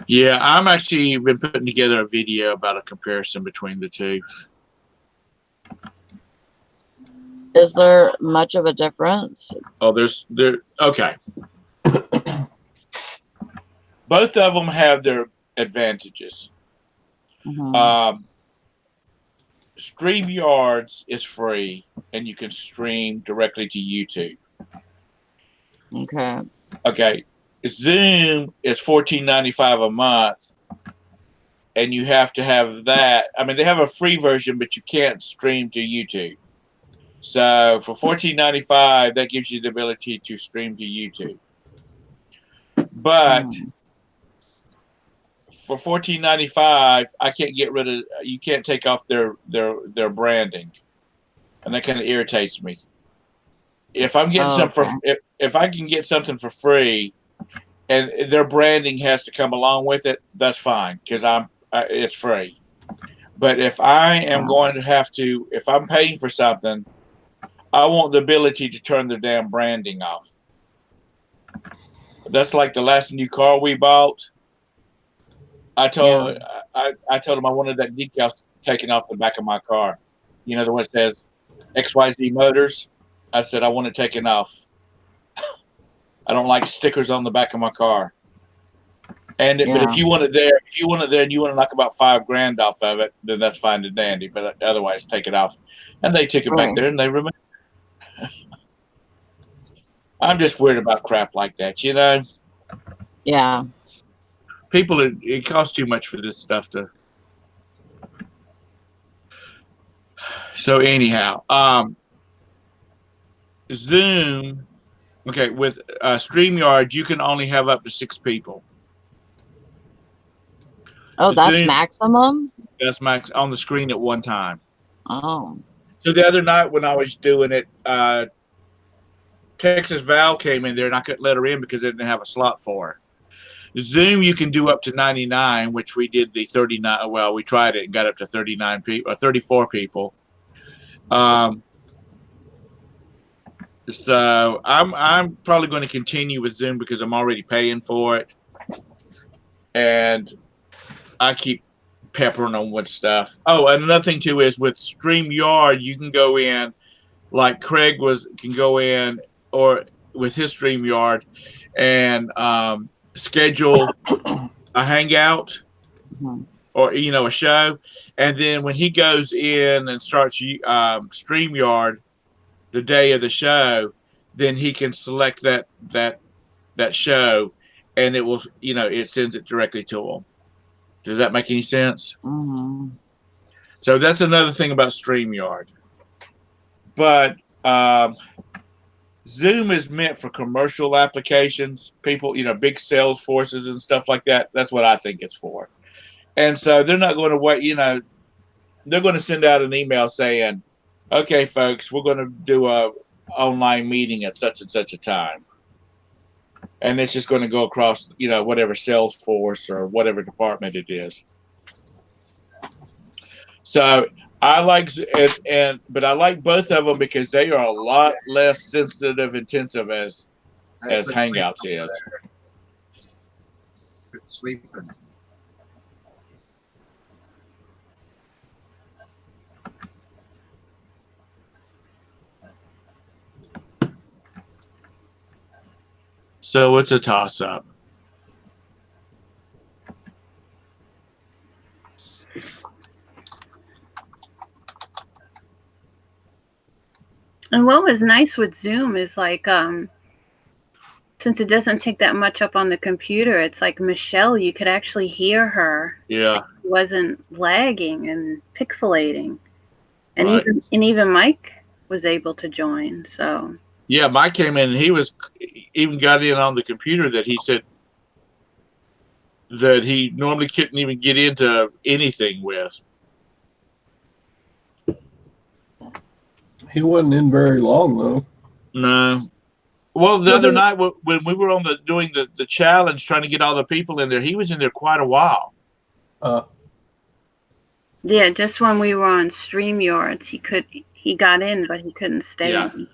Yeah, I'm actually been putting together a video about a comparison between the two. Is there much of a difference? Oh, okay. Both of them have their advantages. Mm-hmm. StreamYards is free, and you can stream directly to YouTube. Okay. Okay. Zoom is $14.95 a month, and you have to have that. I mean, they have a free version, but you can't stream to YouTube. So for $14.95, that gives you the ability to stream to YouTube. But for $14.95, I can't get rid of. You can't take off their branding, and that kind of irritates me. If I'm getting something for if I can get something for free, and their branding has to come along with it, that's fine because it's free. But if I am going to have to, if I'm paying for something, I want the ability to turn their damn branding off. That's like the last new car we bought. I told them I wanted that decal taken off the back of my car. You know, the one that says XYZ Motors. I said I want it taken off. I don't like stickers on the back of my car. But if you want it there, and you want to knock about $5,000 off of it, then that's fine and dandy. But otherwise, take it off. And they took it back there, and they removed it. I'm just weird about crap like that, you know. Yeah. People, it costs too much for this stuff to. So anyhow, Zoom. Okay, with StreamYard, you can only have up to 6 people. Oh, that's maximum? That's max on the screen at one time. Oh. So the other night when I was doing it, Texas Val came in there and I couldn't let her in because they didn't have a slot for her. Zoom, you can do up to 99, which we did the 39. Well, we tried it and got up to 39 people or 34 people. So I'm probably going to continue with Zoom because I'm already paying for it, and I keep peppering them with stuff. Oh, and another thing too is with StreamYard, you can go in, like Craig can go in, or with his StreamYard, and schedule a hangout or a show, and then when he goes in and starts StreamYard the day of the show, then he can select that show, and it will it sends it directly to him. Does that make any sense? Mm-hmm. So that's another thing about StreamYard. But Zoom is meant for commercial applications, people, big sales forces and stuff like that. That's what I think it's for. And so they're not going to wait, they're going to send out an email saying, okay, folks, we're going to do a online meeting at such and such a time. And it's just going to go across, whatever Salesforce or whatever department it is. So I like it, but I like both of them because they are a lot less sensitive, intensive as Hangouts is. Sleeping. So it's a toss-up. And what was nice with Zoom is like, since it doesn't take that much up on the computer, it's like Michelle, you could actually hear her. Yeah. It wasn't lagging and pixelating. And even Mike was able to join. So yeah, Mike came in and he even got in on the computer that he said that he normally couldn't even get into anything with. He wasn't in very long though. No. Well, the other night when we were doing the challenge, trying to get all the people in there, he was in there quite a while. Yeah, just when we were on StreamYards, he got in, but he couldn't stay in.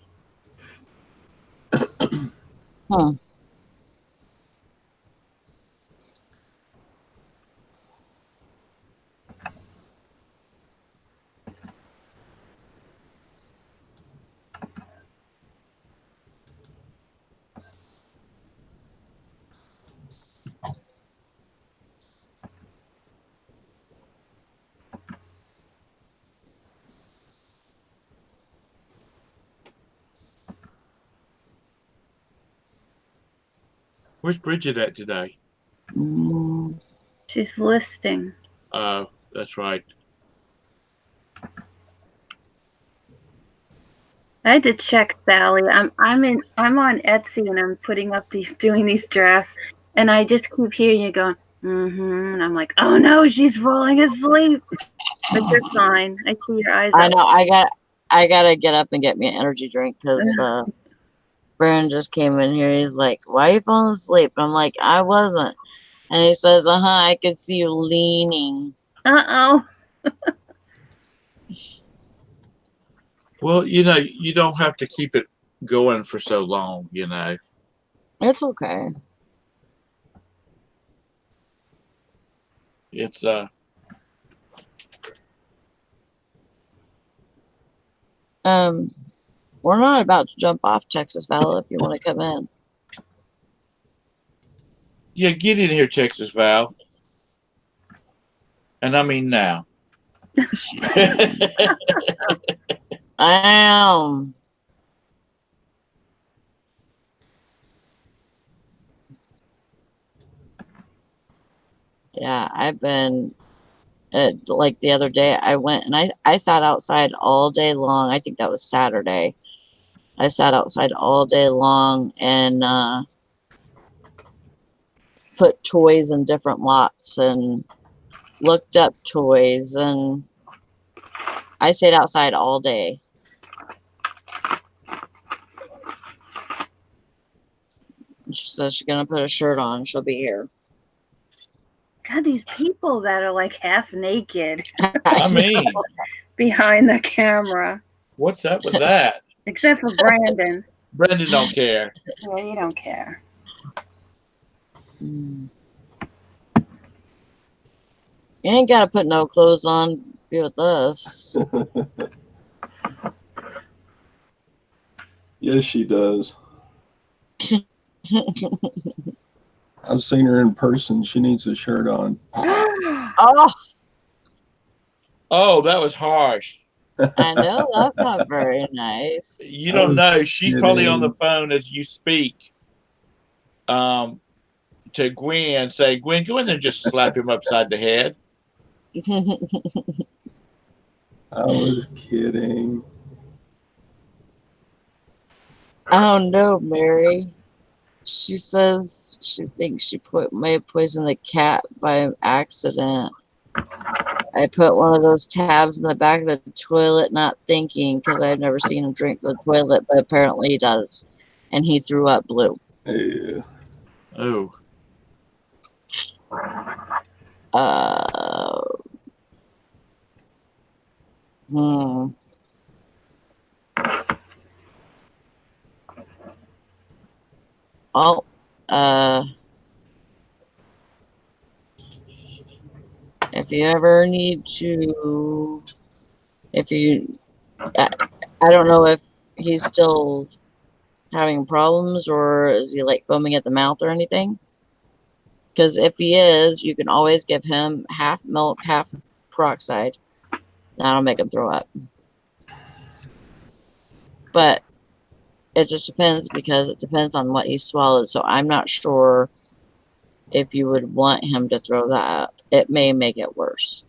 Where's Bridget at today? She's listing. That's right. I had to check Sally. I'm on Etsy and I'm doing these drafts, and I just keep hearing you going, and I'm like, oh no, she's falling asleep. But you're fine. I see your eyes. I know. I gotta get up and get me an energy drink because Brandon just came in here. He's like, "Why are you falling asleep?" I'm like, "I wasn't." And he says, I could see you leaning." Uh-oh. Well, you don't have to keep it going for so long. It's okay. It's We're not about to jump off Texas Val if you want to come in. Yeah, get in here, Texas Val. And I mean now. I am. Yeah, I've been like the other day I went and I sat outside all day long. I think that was Saturday. I sat outside all day long and put toys in different lots and looked up toys, and I stayed outside all day. She says she's gonna put a shirt on. She'll be here. God, these people that are like half naked I mean, behind the camera. What's up with that? Except for Brandon. Brandon don't care. Yeah, you don't care. You ain't gotta put no clothes on to be with us. Yes, she does. I've seen her in person. She needs a shirt on. Oh, Oh, that was harsh. I know that's not very nice. You don't know. She's probably on the kidding. phone as you speak. To Gwen, say, Gwen, go in there and just slap him upside the head. I was kidding. Oh no, Mary. She says she thinks she may have poisoned the cat by accident. I put one of those tabs in the back of the toilet, not thinking, because I've never seen him drink the toilet, but apparently he does. And he threw up blue. Yeah. Oh. Hmm. Oh, if you ever need to, I don't know if he's still having problems or is he like foaming at the mouth or anything. Because if he is, you can always give him half milk, half peroxide. That'll make him throw up. But it just depends because it depends on what he swallowed. So I'm not sure if you would want him to throw that up. It may make it worse.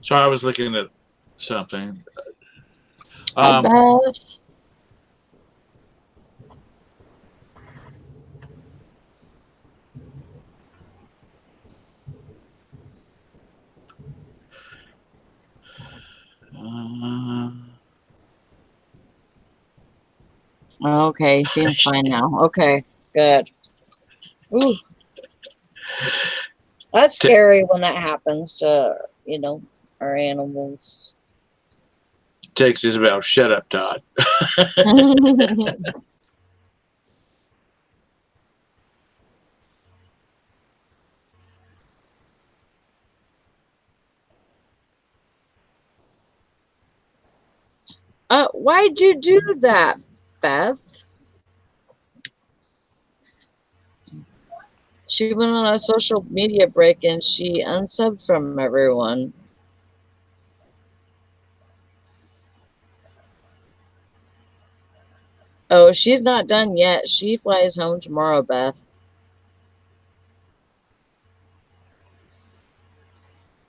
Sorry, I was looking at something. Hi, Beth. Okay, seems fine now. Okay, good. Ooh. That's scary when that happens to, our animals. Text Isabel, shut up, Todd. Why'd you do that, Beth? She went on a social media break and she unsubbed from everyone. Oh, she's not done yet. She flies home tomorrow, Beth.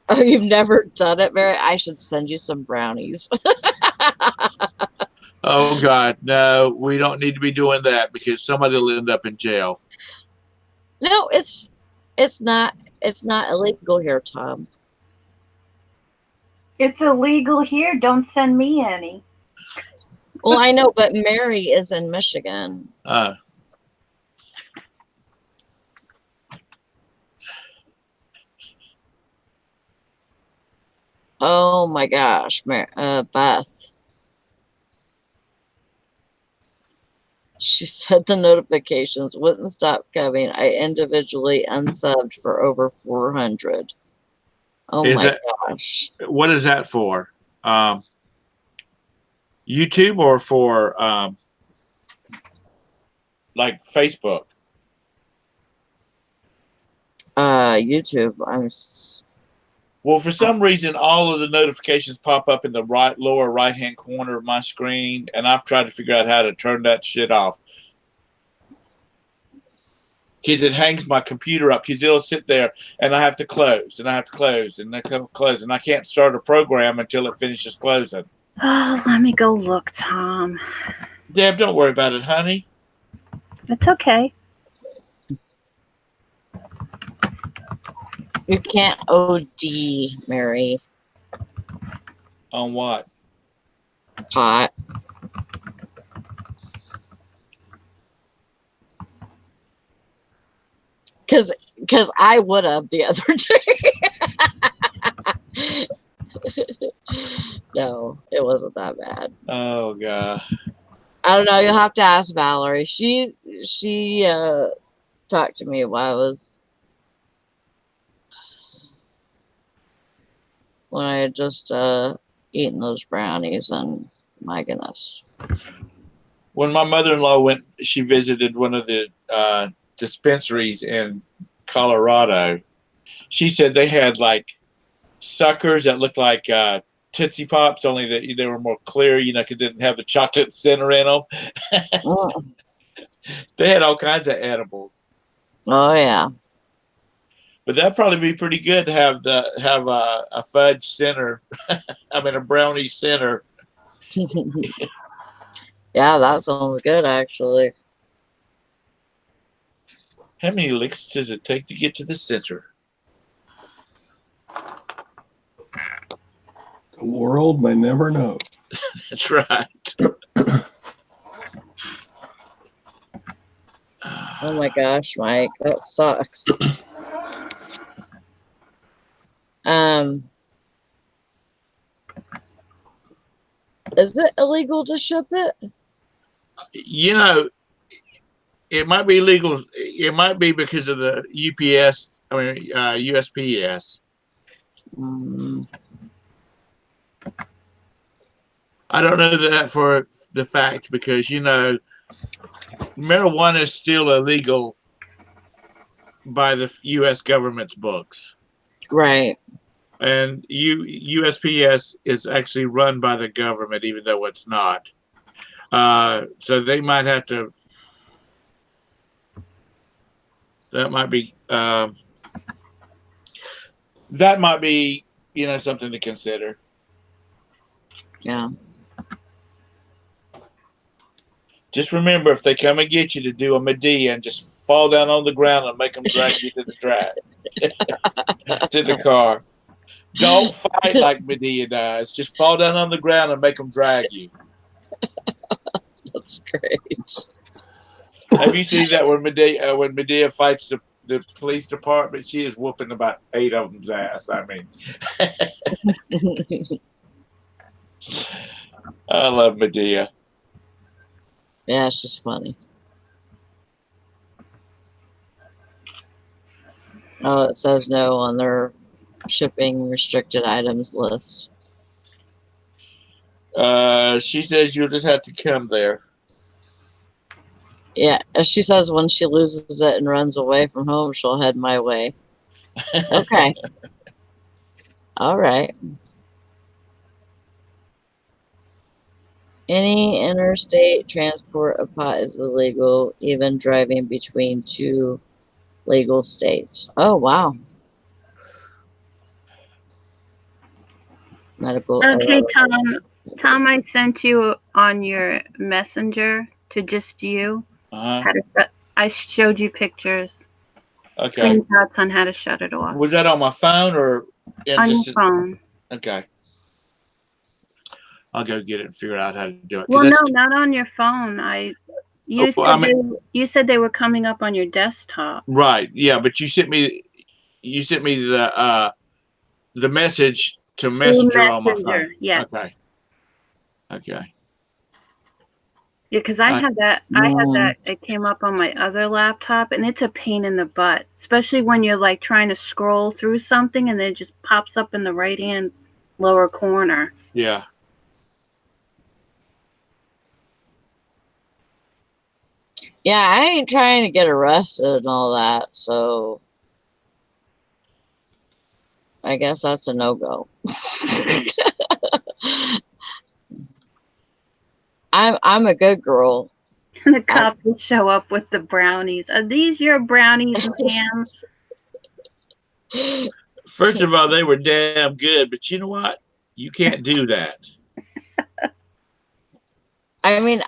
Oh, you've never done it, Mary? I should send you some brownies. Oh God, no, we don't need to be doing that because somebody will end up in jail. No, it's not illegal here, Tom. It's illegal here. Don't send me any. Well, I know, but Mary is in Michigan. Oh my gosh, Beth. She said the notifications wouldn't stop coming. I individually unsubbed for over 400. Oh my gosh. What is that for? YouTube or for like Facebook? YouTube. Well, for some reason, all of the notifications pop up in the lower right-hand corner of my screen, and I've tried to figure out how to turn that shit off. Because it hangs my computer up, because it'll sit there, and I have to close, and I have to close, and I close, and I can't start a program until it finishes closing. Oh, let me go look, Tom. Deb, don't worry about it, honey. It's okay. You can't OD, Mary. On what? Pot. Because I would have the other day. No, it wasn't that bad. Oh God. I don't know. You'll have to ask Valerie. She talked to me while I was when I had just eaten those brownies, and my goodness. When my mother-in-law went, she visited one of the dispensaries in Colorado. She said they had like suckers that looked like Tootsie Pops, only that they were more clear, because they didn't have the chocolate center in them. They had all kinds of edibles. Oh yeah. But that'd probably be pretty good to have a fudge center. I mean, a brownie center. Yeah, that sounds good, actually. How many licks does it take to get to the center? The world may never know. That's right. Oh my gosh, Mike, that sucks. Is it illegal to ship it? It might be illegal. It might be because of the UPS. I mean, USPS. I don't know that for the fact because marijuana is still illegal by the U.S. government's books. Right. And USPS is actually run by the government, even though it's not. So they might have to. That might be. Something to consider. Yeah. Just remember, if they come and get you, to do a Medea and just fall down on the ground and make them drag you to the track, to the car. Don't fight like Medea does. Just fall down on the ground and make them drag you. That's great. Have you seen that when Medea fights the police department? She is whooping about 8 of them's ass. I mean, I love Medea. Yeah, it's just funny. Oh, it says no on their shipping restricted items list. She says you'll just have to come there. Yeah, as she says, when she loses it and runs away from home, she'll head my way. Okay. All right. Any interstate transport of pot is illegal, even driving between two legal states. Oh, wow. Medical. Okay, Tom, I sent you on your messenger to just you. I showed you pictures, Okay. screenshots on how to shut it off. Was that on my phone or on your phone? Okay. I'll go get it and figure out how to do it. Well, no, not on your phone. You said they were coming up on your desktop. Right. Yeah, but you sent me the message to Messenger on my phone. Yeah. Okay. Okay. Yeah, because I had that. It came up on my other laptop, and it's a pain in the butt, especially when you're like trying to scroll through something, and then it just pops up in the right-hand lower corner. Yeah. Yeah, I ain't trying to get arrested and all that, so I guess that's a no-go. I'm a good girl. The cops will show up with the brownies. Are these your brownies, ma'am? First of all, they were damn good, but you know what? You can't do that. I mean,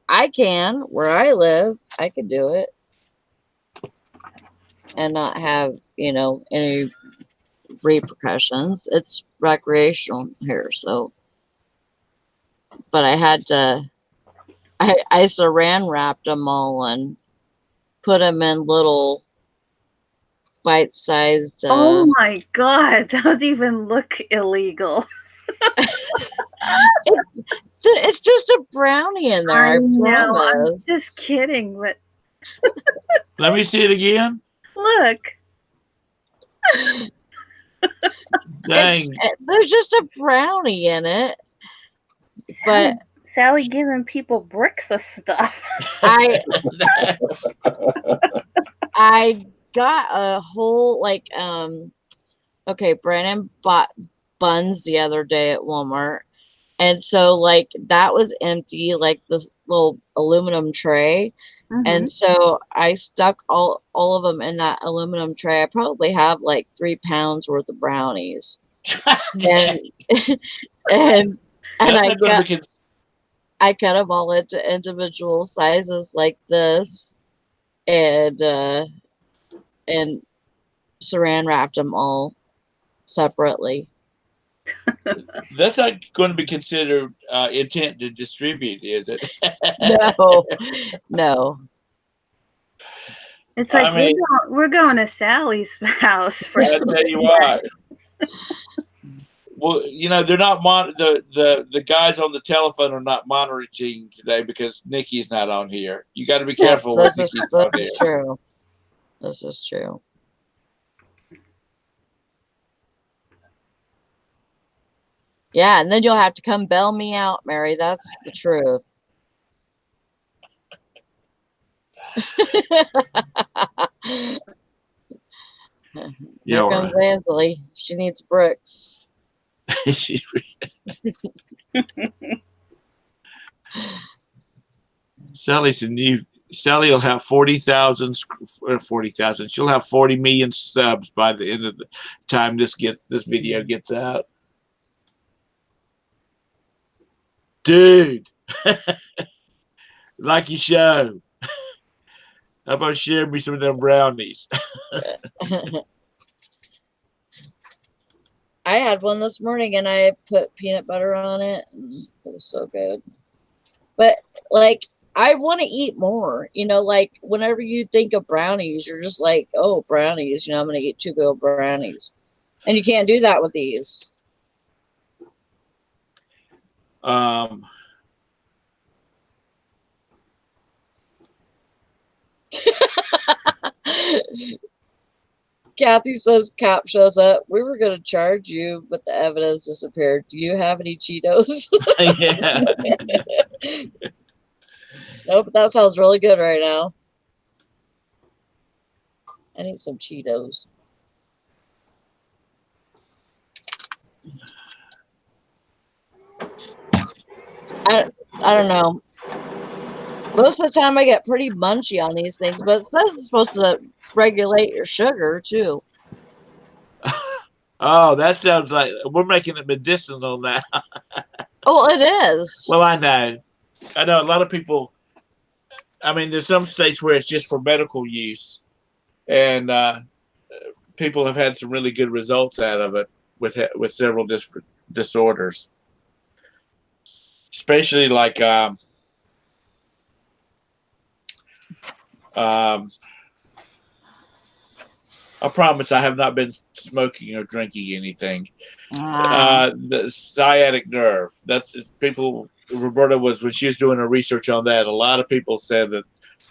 I can. Where I live, I could do it. And not have, any repercussions. It's recreational here, so. But I had to, I saran wrapped them all and put them in little bite-sized. Oh my God, those even look illegal. It's just a brownie in there. I know. I'm just kidding, but let me see it again. Look. Dang. There's just a brownie in it. But Sally giving people bricks of stuff. I got a whole okay, Brandon bought buns the other day at Walmart. And so that was empty, this little aluminum tray. Mm-hmm. And so I stuck all of them in that aluminum tray. I probably have 3 pounds worth of brownies. and I cut them all into individual sizes like this, and saran wrapped them all separately. That's not going to be considered intent to distribute, is it? No. It's like we're going to Sally's house for. I tell you what. Well, they're not the guys on the telephone are not monitoring today because Nikki's not on here. You got to be careful with Nikki's on here. This is true. This is true. Yeah, and then you'll have to come bail me out, Mary. That's the truth. Here comes Ansley. She needs bricks. Sally will have 40,000. She'll have 40 million subs by the end of the time this video gets out. Dude, like your show. How about share me some of them brownies? I had one this morning and I put peanut butter on it. And it was so good. But I want to eat more. Whenever you think of brownies, you're just like, oh, brownies. I'm going to eat 2 big brownies. And you can't do that with these. Kathy says cop shows up. We were going to charge you, but the evidence disappeared. Do you have any Cheetos? Yeah. Nope, that sounds really good right now. I need some Cheetos. I don't know. Most of the time I get pretty munchy on these things, but it says it's supposed to regulate your sugar too. Oh, that sounds like we're making it medicinal now. Oh, it is. Well, I know a lot of people. I mean, there's some states where it's just for medical use, and people have had some really good results out of it with several disorders, especially like I promise I have not been smoking or drinking anything. The sciatic nerve. That's people. Roberta was when she was doing her research on that. A lot of people said that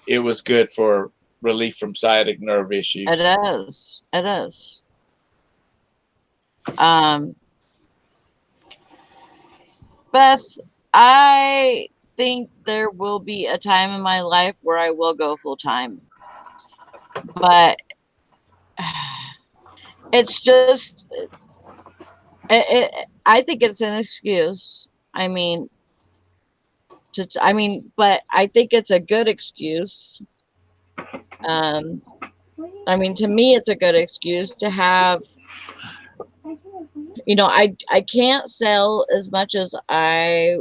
it was good for relief from sciatic nerve issues. It is. It is. Beth, I think there will be a time in my life where I will go full time, but it's just I think it's an excuse. I mean, but I think it's a good excuse. I mean, to me, it's a good excuse to have. You know, I can't sell as much as I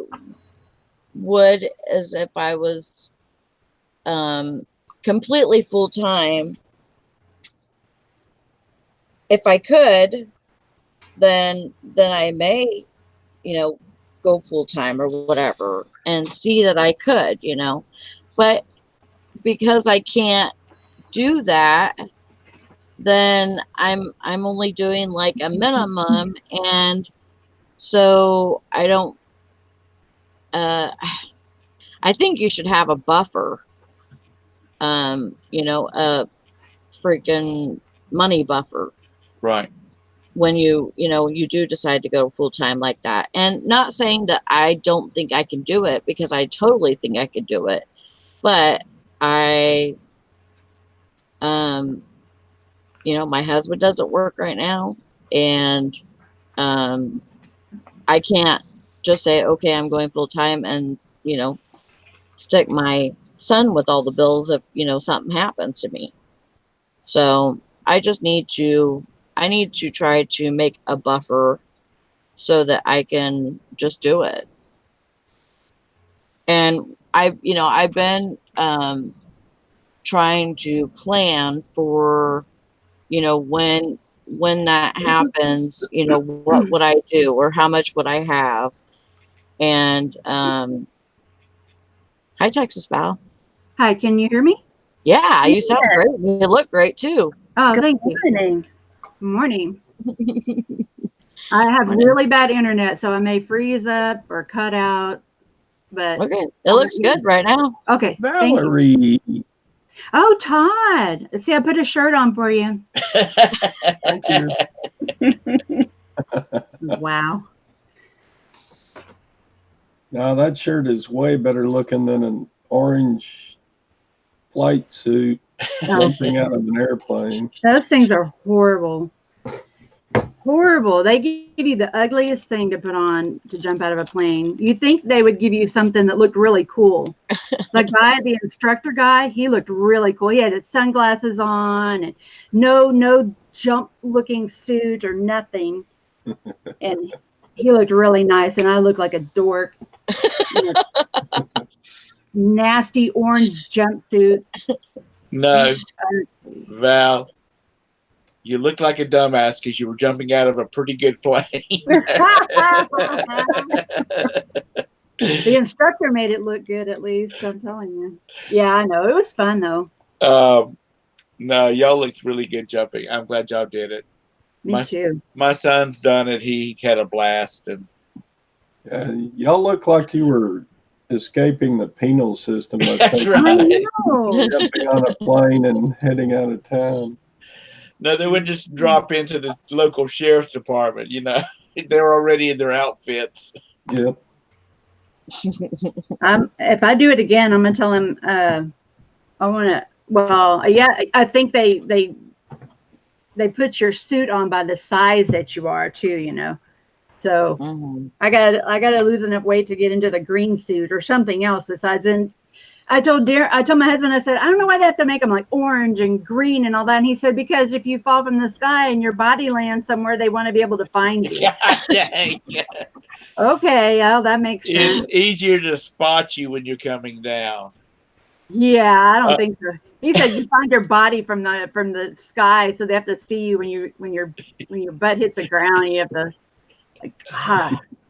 would as if I was completely full time. If I could, then I may, go full time or whatever and see that I could, But because I can't do that, then I'm only doing like a minimum, and so I don't I think you should have a buffer, a freaking money buffer. Right. When you do decide to go full time like that. And not saying that I don't think I can do it, because I totally think I could do it. But my husband doesn't work right now, and I can't just say, okay, I'm going full time and, stick my son with all the bills if, something happens to me. So I need to try to make a buffer so that I can just do it. And I've been trying to plan for, when that happens, what would I do, or how much would I have? And hi, Texas Val. Hi, can you hear me? Yeah, you sound great. You look great too. Oh, Good thank you. morning. Good morning. I have really bad internet, so I may freeze up or cut out. But Okay, it looks good right now. Okay, Valerie. thank you. Oh, Todd. Let's see, I put a shirt on for you. Thank you. Wow. Now that shirt is way better looking than an orange flight suit jumping out of an airplane. Those things are horrible. Horrible. They give you the ugliest thing to put on to jump out of a plane. You'd think they would give you something that looked really cool. Like the instructor guy, he looked really cool. He had his sunglasses on and no jump looking suit or nothing. And he looked really nice, and I looked like a dork. Nasty orange jumpsuit. No, Val, you looked like a dumbass because you were jumping out of a pretty good plane. The instructor made it look good, at least. I'm telling you. Yeah, I know. It was fun, though. No, y'all looked really good jumping. I'm glad y'all did it. Me too. My son's done it. He had a blast. And y'all look like you were escaping the penal system. That's I right. know. Jumping on a plane and heading out of town. No, they would just drop into the local sheriff's department. They're already in their outfits. Yep. If I do it again, I'm gonna tell him I want to. Well, yeah, I think they put your suit on by the size that you are too. You know, so I gotta lose enough weight to get into the green suit or something else besides. And I told my husband, I said, I don't know why they have to make them like orange and green and all that. And he said, because if you fall from the sky and your body lands somewhere, they want to be able to find you. God dang. Okay, well, that makes sense. It's easier to spot you when you're coming down. Yeah, I don't think so. He said you find your body from the sky, so they have to see you when your butt hits the ground. And you have to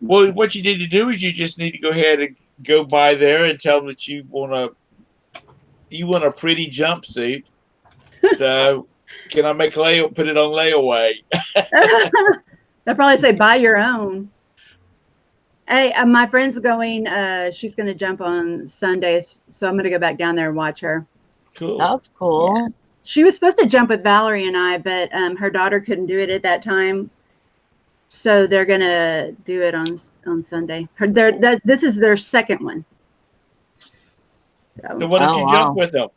Well, what you need to do is you just need to go ahead and go by there and tell them that you want a pretty jumpsuit. So can I put it on layaway? They'll probably say buy your own. Hey, my friend's going. She's going to jump on Sunday, so I'm going to go back down there and watch her. Cool. That's cool. Yeah. She was supposed to jump with Valerie and I, but her daughter couldn't do it at that time. So they're going to do it on Sunday. This is their second one. So why don't you jump with them?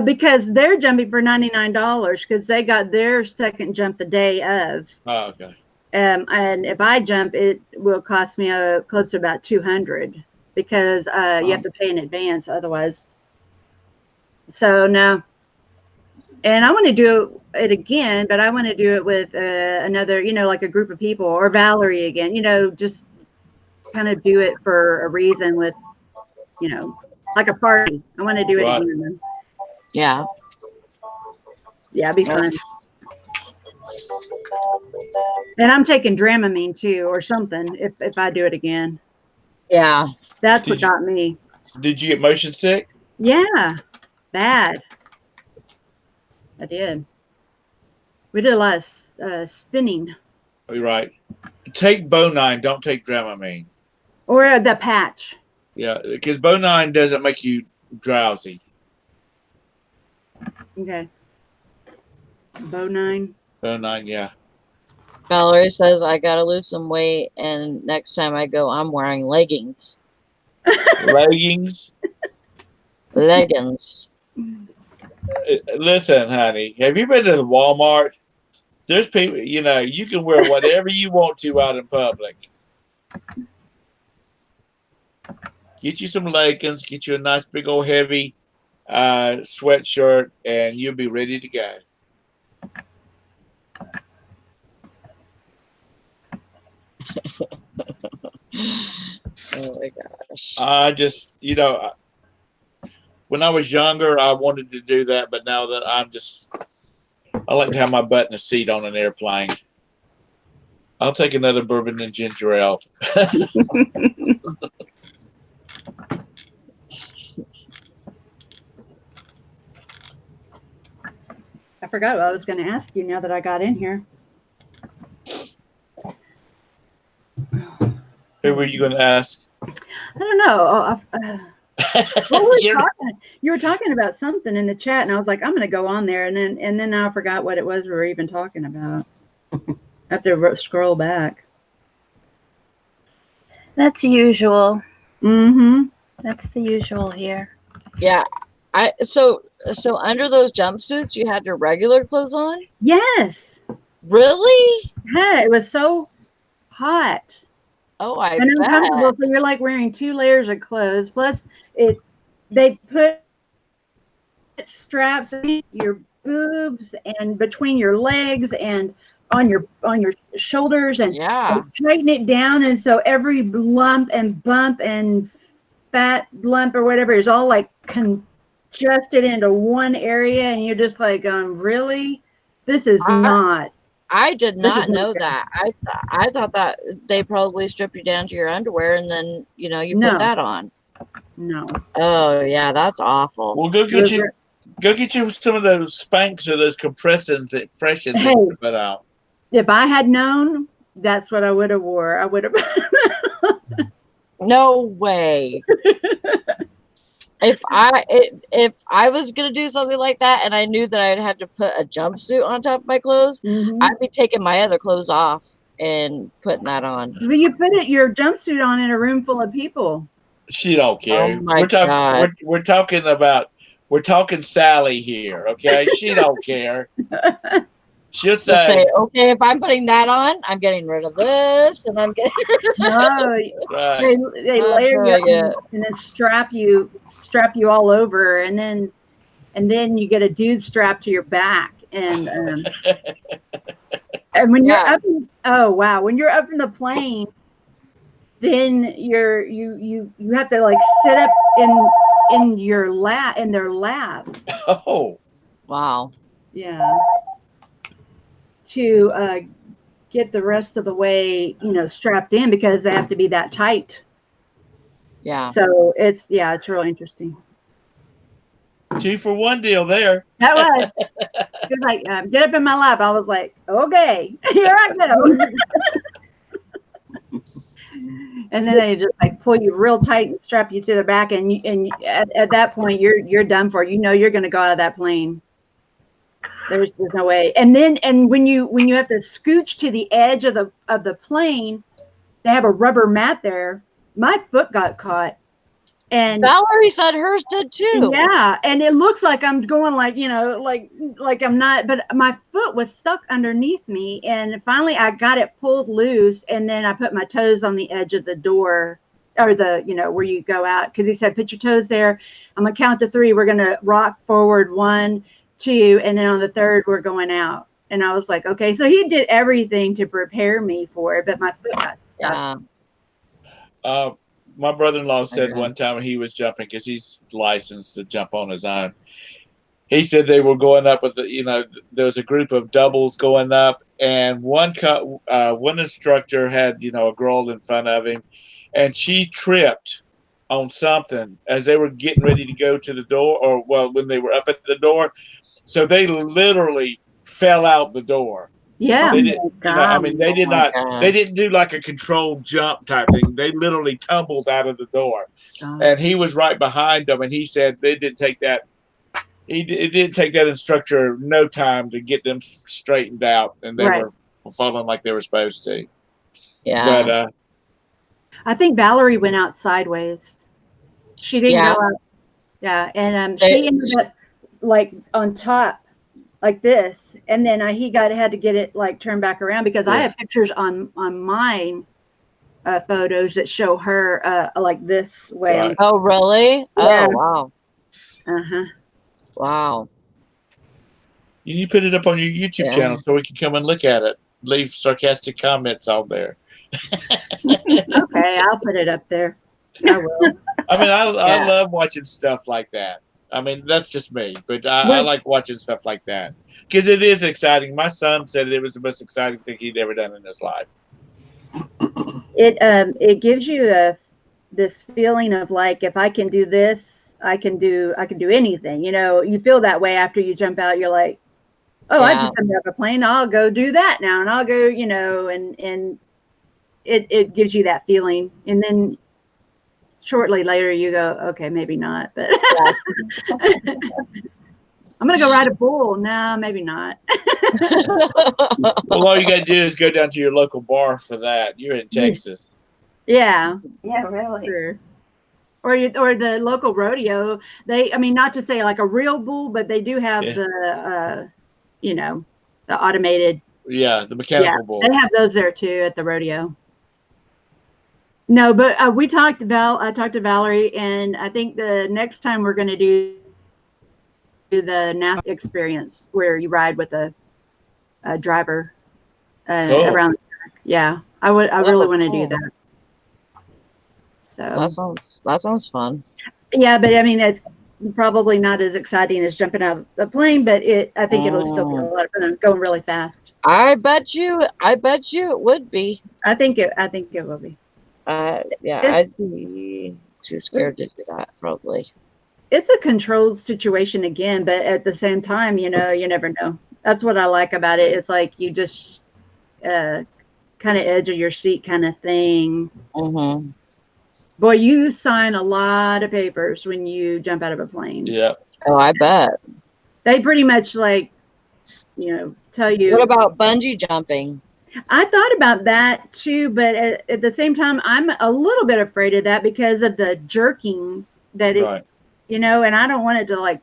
Because they're jumping for $99 because they got their second jump the day of. Oh, okay. And if I jump, it will cost me close to about $200 because you have to pay in advance otherwise. So no. And I want to do it again, but I want to do it with another, like a group of people or Valerie again, just kind of do it for a reason with, like a party. I want to do it again. Yeah. Yeah, it'd be fun. And I'm taking Dramamine too, or something, if I do it again. Yeah. That's what got me. Did you get motion sick? Yeah. Bad. I did. We did a lot of spinning. You're right. Take Bonine, don't take Dramamine. Or the patch. Yeah, because Bonine doesn't make you drowsy. Okay. Bonine. Bonine, yeah. Valerie says I gotta lose some weight, and next time I go, I'm wearing leggings. Leggings? Leggings. Listen, honey, have you been to the Walmart? There's people, you can wear whatever you want to out in public. Get you some leggings, get you a nice big old heavy sweatshirt, and you'll be ready to go. Oh my gosh. I just, when I was younger, I wanted to do that, but now that I like to have my butt in a seat on an airplane. I'll take another bourbon and ginger ale. I forgot what I was going to ask you now that I got in here. Who were you going to ask? I don't know. You were talking about something in the chat, and I was like, I'm going to go on there, and then I forgot what it was we were even talking about. I have to scroll back. That's usual. Mm-hmm. That's the usual here. Yeah. So under those jumpsuits, you had your regular clothes on? Yes. Really? Yeah, it was so hot. Oh, I and bet. uncomfortable. So you're like wearing 2 layers of clothes. Plus, they put straps in your boobs and between your legs and on your shoulders and tighten it down. And so every lump and bump and fat lump or whatever is all like congested into one area, and you're just like going, really? This is not. I did not know that. I thought that they probably stripped you down to your underwear and then you put that on. No. Oh yeah, that's awful. Well, go get you some of those Spanx or those compressants that freshen things to put out. If I had known, that's what I would have wore. I would have. No way. If I was gonna do something like that and I knew that I'd have to put a jumpsuit on top of my clothes, I'd be taking my other clothes off. in putting that on. But you put your jumpsuit on in a room full of people. She don't care. Oh my God. We're talking Sally here, okay? She don't care. She'll Just say, okay, if I'm putting that on, I'm getting rid of this, and I'm getting No, right. they I'll layer tell you ya. up and then strap you all over, and then you get a dude strapped to your back, and when you're Yeah. up, oh wow, when you're up in the plane, then you have to like sit up in your lap in their lap, Oh, Wow. yeah, to get the rest of the way, strapped in because they have to be that tight. Yeah. So it's really interesting. 2-for-1 deal there. That was. He was like, get up in my lap. I was like, okay, here I go. And then they just like pull you real tight and strap you to the back, and at that point you're done for. You're going to go out of that plane. There's no way. And when you have to scooch to the edge of the plane, they have a rubber mat there. My foot got caught. And Valerie said hers did too. yeah, and it looks like I'm going like I'm not, but my foot was stuck underneath me, and finally I got it pulled loose, and then I put my toes on the edge of the door, or the where you go out, because he said put your toes there. I'm gonna count to 3. We're gonna rock forward 1, 2, and then on the 3rd we're going out. And I was like, okay, so he did everything to prepare me for it, but my foot got stuck. Yeah. My brother-in-law said one time when he was jumping, because he's licensed to jump on his own, he said they were going up with there was a group of doubles going up, and one instructor had a girl in front of him, and she tripped on something as they were getting ready to go to the door, or when they were up at the door, so they literally fell out the door. Yeah. They didn't, they did not. God. They didn't do like a controlled jump type thing. They literally tumbled out of the door, and he was right behind them. And he said they didn't take that. It didn't take that instructor no time to get them straightened out, and they were falling like they were supposed to. Yeah. But I think Valerie went out sideways. She didn't go out. Yeah, and she ended up like on top, like this, and then he had to get it like turned back around, because I have pictures on mine photos that show her like this way. Right. Oh, really? Yeah. Oh, wow. Uh-huh. Wow. you put it up on your YouTube channel so we can come and look at it. Leave sarcastic comments on there. Okay, I'll put it up there. I will. I mean, I love watching stuff like that. I mean, that's just me, but I like watching stuff like that because it is exciting. My son said it was the most exciting thing he'd ever done in his life. It gives you this feeling of like, if I can do this, I can do anything. You feel that way after you jump out. You're like, oh, I just jumped out of a plane. I'll go do that now, and I'll go, and it gives you that feeling, and then shortly later you go, okay, maybe not, but I'm gonna go ride a bull. No, maybe not. Well, all you got to do is go down to your local bar for that. You're in Texas. Yeah, really. sure. Or the local rodeo. Not to say like a real bull, but they do have the automated. Yeah, the mechanical bull. They have those there too at the rodeo. No, but I talked to Valerie, and I think the next time we're going to do the NASCAR experience where you ride with a driver around the track. Yeah, I really want to do that. So that sounds fun. Yeah, but it's probably not as exciting as jumping out of the plane, but I think it'll still be a lot of fun, going really fast. I bet you it would be. I think it will be. I'd be too scared to do that, probably. It's a controlled situation again, but at the same time, you never know. That's what I like about it. It's like you just kind of edge of your seat kind of thing. Mm-hmm. Boy, you sign a lot of papers when you jump out of a plane. Yeah. Oh, I bet. They pretty much tell you. What about bungee jumping? I thought about that too, but at the same time, I'm a little bit afraid of that because of the jerking that it, Right. and I don't want it to like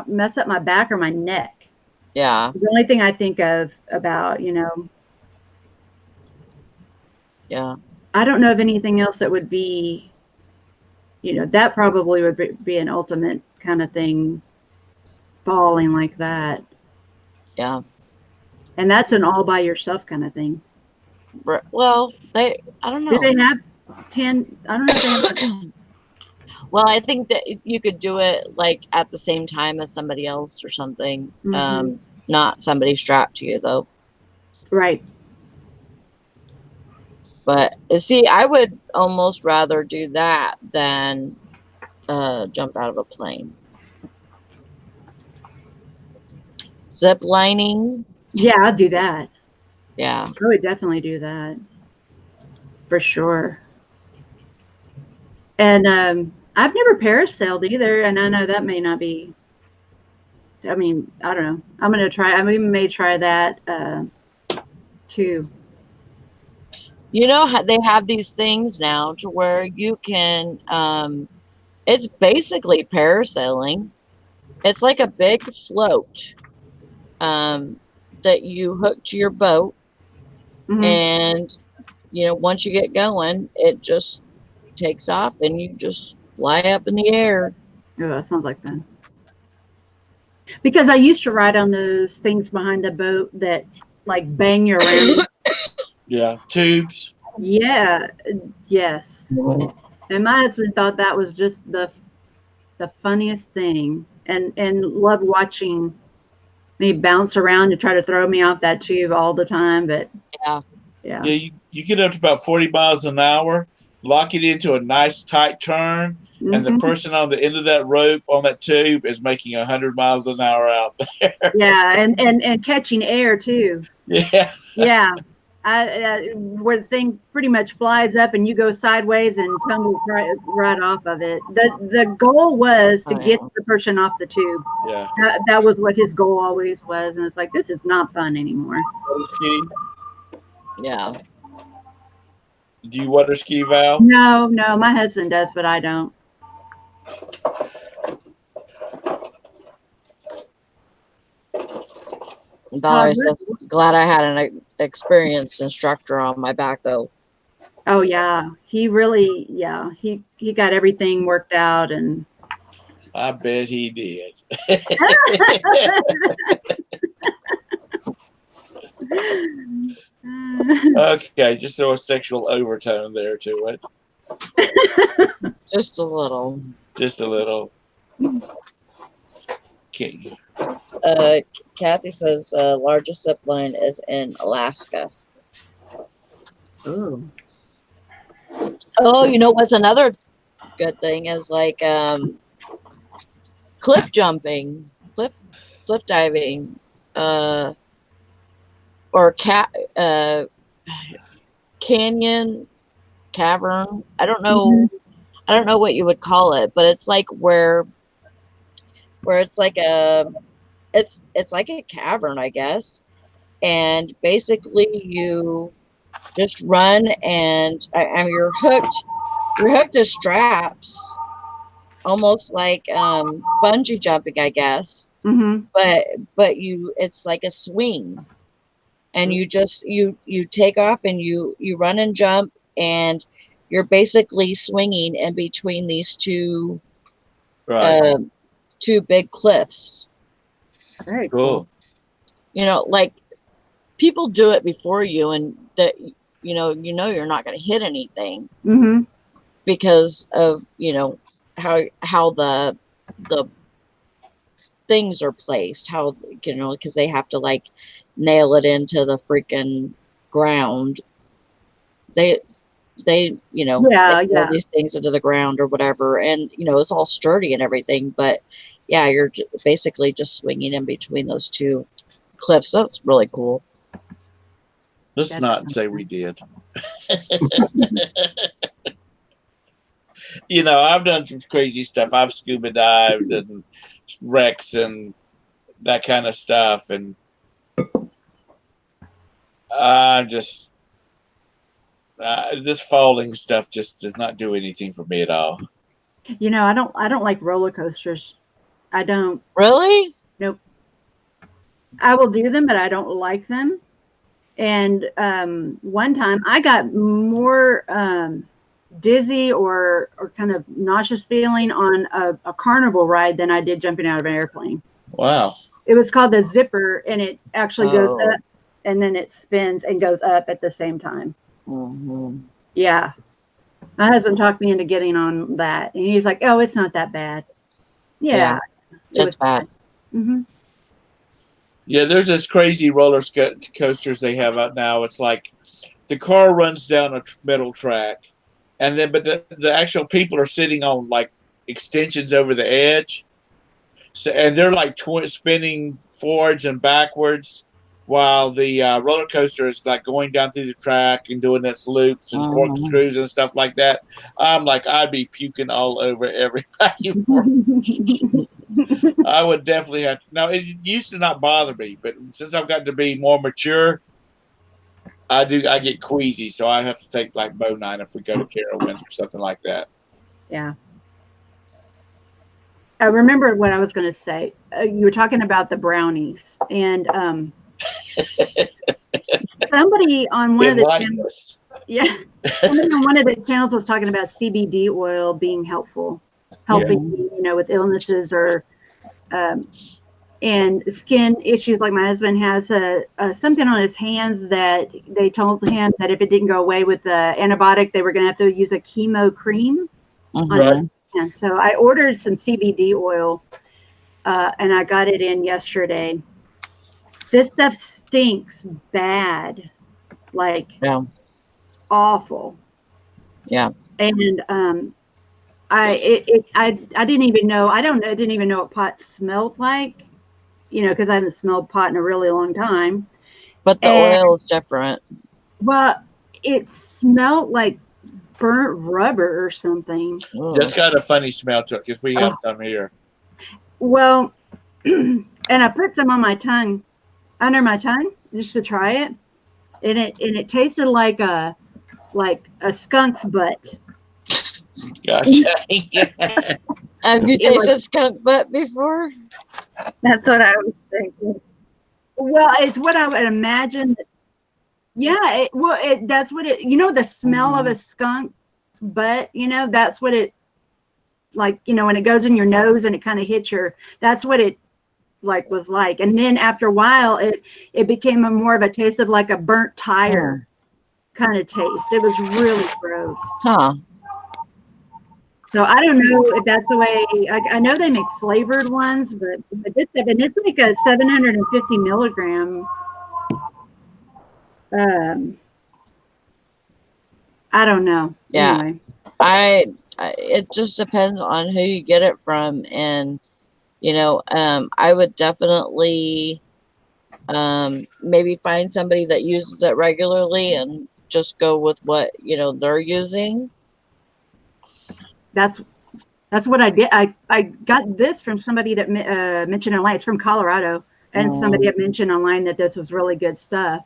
mess up my back or my neck. Yeah. The only thing I think of about, Yeah. I don't know of anything else that would be, that probably would be an ultimate kind of thing, falling like that. Yeah. And that's an all by yourself kind of thing. Well, I don't know. Do they have 10? I don't know if they have. Well, I think that you could do it like at the same time as somebody else or something. Mhm. Not somebody strapped to you though. Right. But see, I would almost rather do that than jump out of a plane. Zip lining, Yeah, I'll do that. yeah. I would definitely do that. For sure. And I've never parasailed either, and I know that may not be. I mean, I don't know. I'm gonna try. I may try that too. You know how they have these things now to where you can it's basically parasailing. It's like a big float that you hook to your boat, Mhm. and once you get going, it just takes off and you just fly up in the air. Oh, that sounds like fun. Because I used to ride on those things behind the boat that like bang you around. Yeah. Tubes. Yeah. Yes. Well, And my husband thought that was just the funniest thing, and loved watching me bounce around to try to throw me off that tube all the time. But Yeah. yeah. Yeah, you get up to about 40 miles an hour, lock it into a nice tight turn, and the Mhm. person on the end of that rope on that tube is making 100 miles an hour out there. Yeah, and catching air too. Yeah. Yeah. Where the thing pretty much flies up and you go sideways and tumble right off of it. The goal was to Oh, get yeah. the person off the tube. Yeah. That was what his goal always was, and it's like, this is not fun anymore. Water ski? Yeah. Do you water ski, Val? No, my husband does, but I don't. Valerie says, glad I had an experienced instructor on my back though. Oh yeah, he really, he got everything worked out, and I bet he did. Okay, just throw a sexual overtone there to it. Just a little. Just a little. Okay. Kathy says largest zip line is in Alaska. oh, Oh, you know what's another good thing is like cliff jumping, cliff diving, or canyon cavern. I don't know. I don't know what you would call it, but it's like where it's like it's like a cavern, I guess. And basically you just run and you're hooked to straps, almost like bungee jumping, I guess. mm-hmm. But it's like a swing, and you just you take off and you run and jump, and you're basically swinging in between these two Right. two big cliffs. Very Cool. Like people do it before you, and that you're not going to hit anything Mm-hmm. because of how the things are placed, how because they have to like nail it into the freaking ground. They Yeah, they yeah. nail these things into the ground or whatever, and it's all sturdy and everything, but yeah, you're basically just swinging in between those two cliffs. That's really cool. Let's That's not say we did. I've done some crazy stuff. I've scuba dived and wrecks and that kind of stuff. And Just this falling stuff just does not do anything for me at all. You know, I don't like roller coasters. I don't. Really? Nope. I will do them, but I don't like them. And one time I got more dizzy or kind of nauseous feeling on a carnival ride than I did jumping out of an airplane. Wow. It was called the Zipper, and it actually goes Oh. up and then it spins and goes up at the same time. Mhm. Yeah. My husband talked me into getting on that, and he's like, "Oh, it's not that bad." Yeah. It was It's bad. Mm-hmm. Yeah, there's this crazy roller coasters they have out now. It's like the car runs down a metal track, and then but the actual people are sitting on like extensions over the edge. So and they're like spinning forwards and backwards, while the roller coaster is like going down through the track and doing its loops and corkscrews and stuff like that. I'm like, I'd be puking all over everybody. I would definitely have to. Now, it used to not bother me, but since I've gotten to be more mature, I get queasy, so I have to take like Bo9 if we go to Carowinds or something like that. Yeah. I remembered what I was going to say. You were talking about the brownies, and somebody on one of the channels, somebody on one of the channels was talking about CBD oil being helpful, helping with illnesses or and skin issues. Like my husband has something on his hands that they told him that if it didn't go away with the antibiotic, they were going to have to use a chemo cream. On and so I ordered some CBD oil, and I got it in yesterday. This stuff stinks bad, like awful. Yeah. And I didn't even know. I didn't even know what pot smelled like, because I haven't smelled pot in a really long time. But the oil is different. Well, it smelled like burnt rubber or something. That's got a funny smell to it because we have some here. Well, and I put some on my tongue, under my tongue, just to try it, and it tasted like a skunk's butt. Gotcha. Have you tasted skunk butt before? That's what I was thinking. Well, it's what I would imagine. Yeah, that's what it. The smell of a skunk's butt. That's what it like. When it goes in your nose and it kind of hits your. That's what it was like. And then after a while, it became more of a taste of like a burnt tire kind of taste. It was really gross. Huh. So I don't know if that's the way. I know they make flavored ones, but it's like a 750 milligram. I don't know. Yeah. Anyway. It just depends on who you get it from, and I would definitely maybe find somebody that uses it regularly and just go with what they're using. That's what I did. I got this from somebody that mentioned online. It's from Colorado, and somebody had mentioned online that this was really good stuff.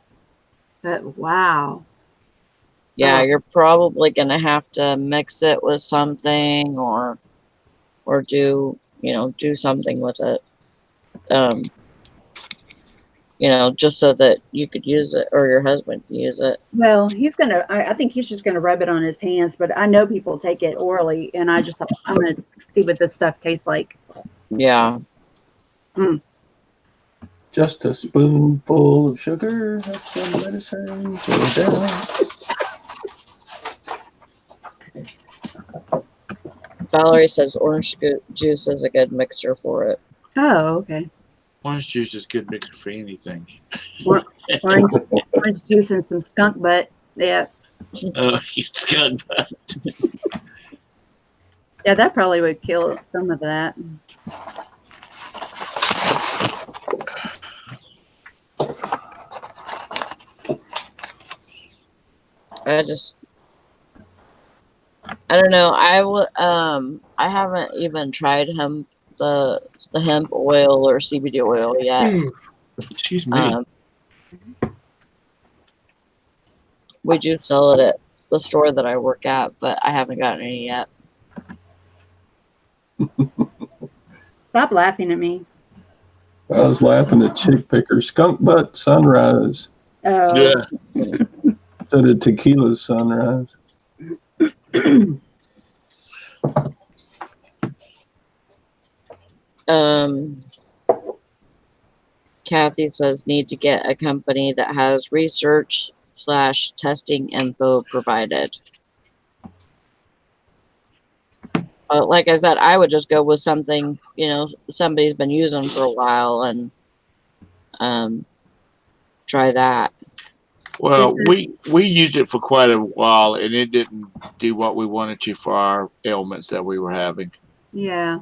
But wow. Yeah, you're probably gonna have to mix it with something or do something with it. Just so that you could use it or your husband can use it. Well, I think he's just gonna rub it on his hands, but I know people take it orally, and I'm gonna see what this stuff tastes like. Yeah. Just a spoonful of sugar, have some medicine, go down. Valerie says orange juice is a good mixture for it. Oh, okay. Orange juice is good mixer for anything. Orange juice and some skunk butt. Yeah. Oh, skunk butt. Yeah, that probably would kill some of that. I don't know. I haven't even tried the hemp oil or CBD oil yet. Excuse me. We do sell it at the store that I work at, but I haven't gotten any yet. Stop laughing at me. I was laughing at Chick Picker. Skunk Butt Sunrise Oh. Yeah. instead of Tequila Sunrise. Kathy says need to get a company that has research/testing info provided. Like I said, I would just go with something, somebody's been using for a while and try that. Well, we used it for quite a while, and it didn't do what we wanted to for our ailments that we were having. Yeah.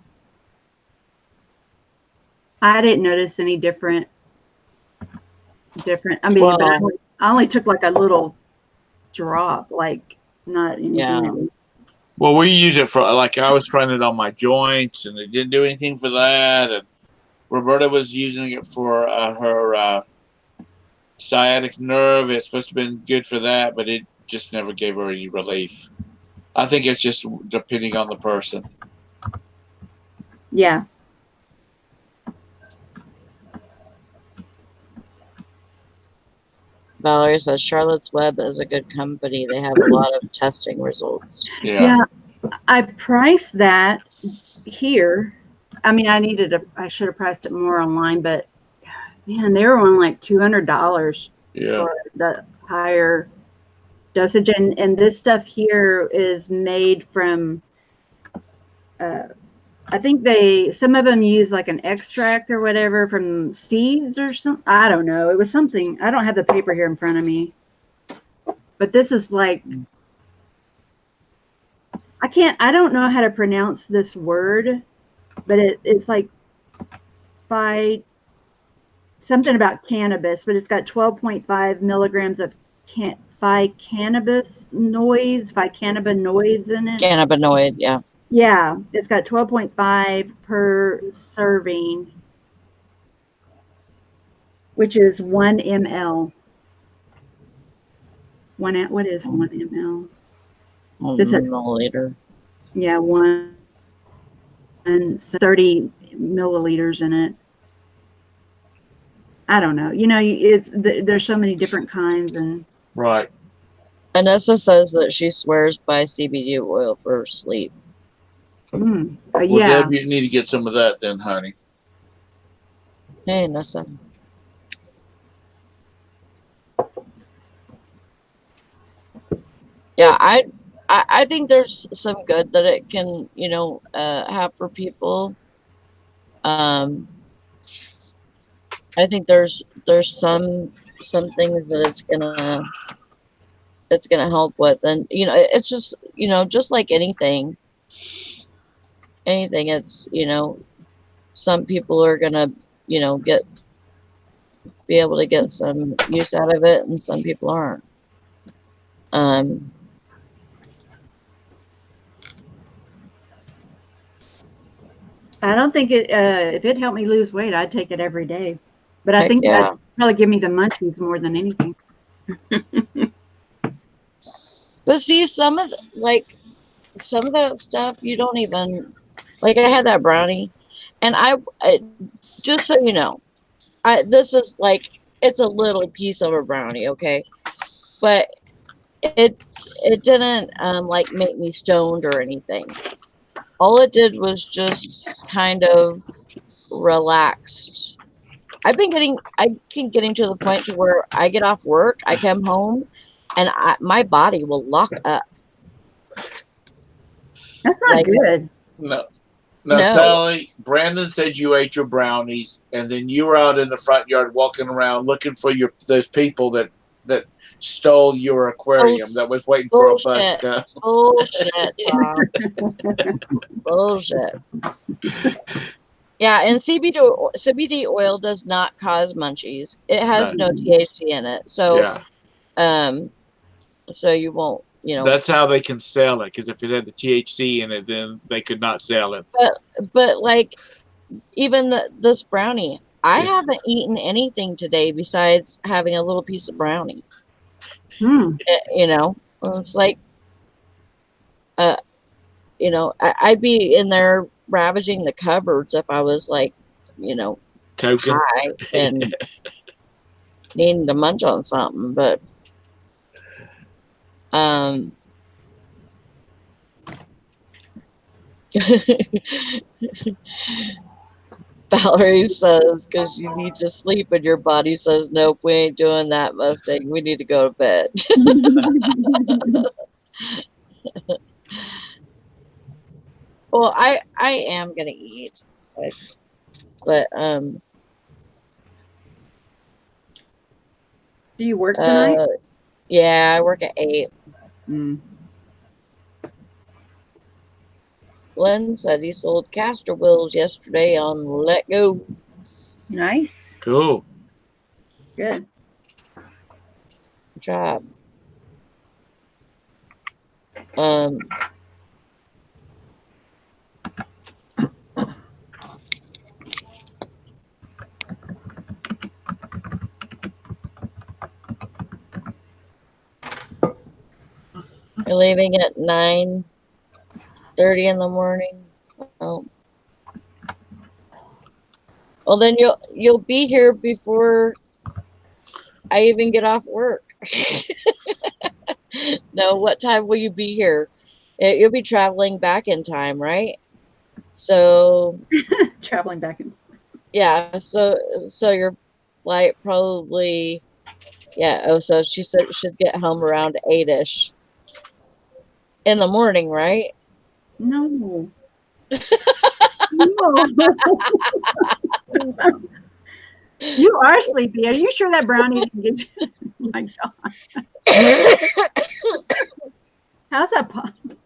I didn't notice any different. I mean, Well, but I only took like a little drop, like not anything. Yeah. Well, we use it for, like, I was trying it on my joints, and it didn't do anything for that. And Roberta was using it for her sciatic nerve. It's supposed to have been good for that, but it just never gave her any relief. I think it's just depending on the person. Yeah. Valerie says Charlotte's Web is a good company. They have a lot of testing results. Yeah. I priced that here. I mean, I should have priced it more online, but man, they were on like $200 for the higher dosage. And this stuff here is made from, I think some of them use like an extract or whatever from seeds or something. I don't know. It was something. I don't have the paper here in front of me. But this is like, I don't know how to pronounce this word, but it's like something about cannabis, but it's got 12.5 milligrams of cannabinoids in it. Cannabinoid, yeah. Yeah, it's got 12.5 per serving, which is 1 ml. What is 1 ml? This has milliliter. Yeah, 30 milliliters in it. I don't know. There's so many different kinds and. Right. Vanessa says that she swears by CBD oil for sleep. Well, yeah. Deb, you need to get some of that then, honey. Hey, Nessa. Yeah, I think there's some good that it can, have for people. I think there's some things that it's gonna help with, and it's just just like anything. It's some people are gonna be able to get some use out of it, and some people aren't. I don't think if it helped me lose weight, I'd take it every day. But I think that'd probably give me the munchies more than anything. But see, some of that stuff you don't even like. I had that brownie, and I just so you know, this is like it's a little piece of a brownie, okay, but it didn't like make me stoned or anything. All it did was just kind of relaxed. I can getting to the point to where I get off work, I come home, and my body will lock up. That's not good. No. Now, Sally, Brandon said you ate your brownies, and then you were out in the front yard walking around looking for those people that stole your aquarium that was waiting for a bus. Bullshit, Tom. Bullshit. Yeah, and CBD oil does not cause munchies. It has no THC in it, so so you won't. That's how they can sell it, because if it had the THC in it, then they could not sell it. But like even this brownie, I haven't eaten anything today besides having a little piece of brownie. Hmm. You know, it's like, you know, I'd be in there ravaging the cupboards if I was like, you know, Token. high and needing to munch on something. But Valerie says, because you need to sleep, and your body says, nope, we ain't doing that, Mustang. We need to go to bed. Well, I am gonna eat, but Do you work tonight? yeah, I work at 8. Mm. Glenn said he sold castor wheels yesterday on Let Go. Nice. Cool. Good. Good job. You're leaving at 9:30 in the morning. Oh. Well, then you'll be here before I even get off work. No, what time will you be here? You'll be traveling back in time, right? So Traveling back in. yeah, so your flight probably, yeah. Oh, so she said you should get home around 8ish in the morning, right? No. No. You are sleepy. Are you sure that brownie didn't get you? Oh my God. How's that possible?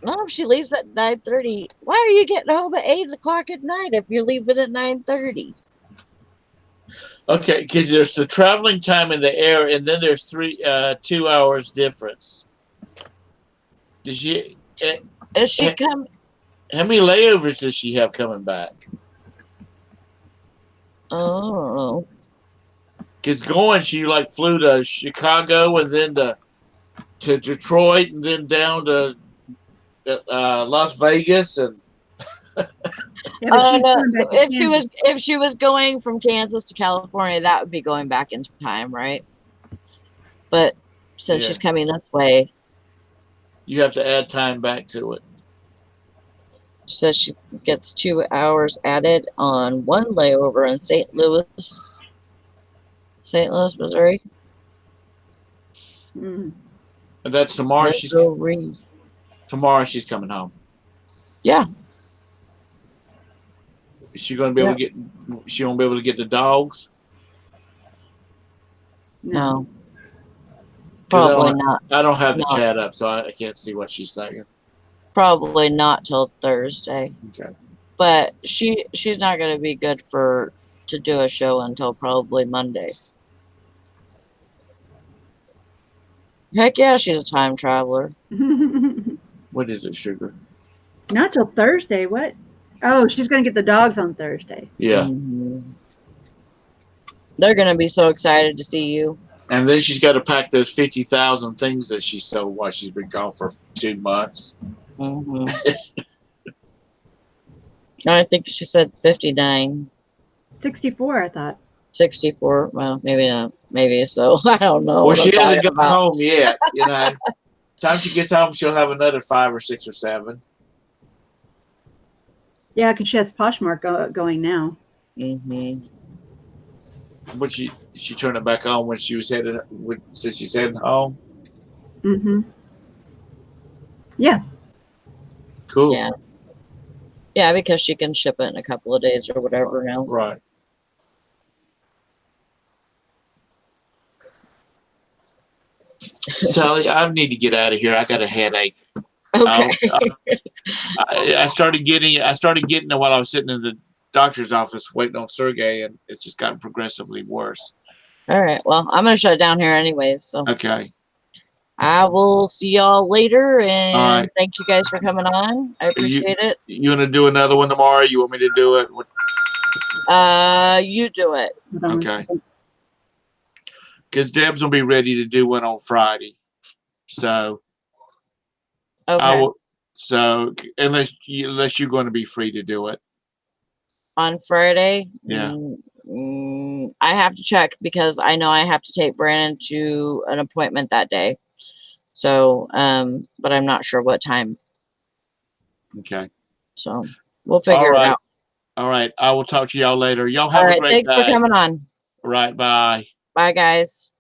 No, she leaves at 9:30. Why are you getting home at 8 o'clock at night if you're leaving at 9:30? Okay, because there's the traveling time in the air, and then there's 2 hours difference. Does she? Is she come? How many layovers does she have coming back? Oh, Because going, she like flew to Chicago and then to Detroit and then down to Las Vegas and Yeah, but she's no. coming back to Kansas. If she was going from Kansas to California, that would be going back in time, right? But since Yeah. she's coming this way, you have to add time back to it. she says she gets 2 hours added on one layover in St. Louis, Missouri. Mm. And that's tomorrow. Missouri. Tomorrow she's coming home. Yeah. Is she going to be able to get? She won't be able to get the dogs. No. Probably not. I don't have the chat up, so I can't see what she's saying. Probably not till Thursday. Okay. But she's not going to be good to do a show until probably Monday. Heck yeah, she's a time traveler. What is it, Sugar? Not till Thursday. What? Oh, she's going to get the dogs on Thursday. Yeah. Mm-hmm. They're going to be so excited to see you. And then she's got to pack those 50,000 things that she sold while she's been gone for 2 months. Mm-hmm. I think she said 59. 64, I thought. 64. Well, maybe not. Maybe so. I don't know. Well, she hasn't got home yet. You know, time she gets home, she'll have another 5 or 6 or 7. Yeah, because she has Poshmark going now. Mm-hmm. But she turned it back on when she was since she's heading home. Mm-hmm. Yeah. Cool. Yeah. Yeah, because she can ship it in a couple of days or whatever now. Right. Sally, I need to get out of here. I got a headache. Okay. I started getting it while I was sitting in the doctor's office waiting on Sergey, and it's just gotten progressively worse. All right. Well, I'm going to shut it down here anyways. So Okay. I will see y'all later, and right. Thank you guys for coming on. I appreciate it. You want to do another one tomorrow? You want me to do it? You do it. Okay. because Deb's gonna be ready to do one on Friday. So I Okay. will. So unless you're going to be free to do it, On Friday. Yeah. I have to check because I know I have to take Brandon to an appointment that day. So, but I'm not sure what time. okay. So we'll All figure it right. out. All right. I will talk to y'all later. Y'all have All a right. great Thanks for day. coming on. All right. Bye. Bye, guys.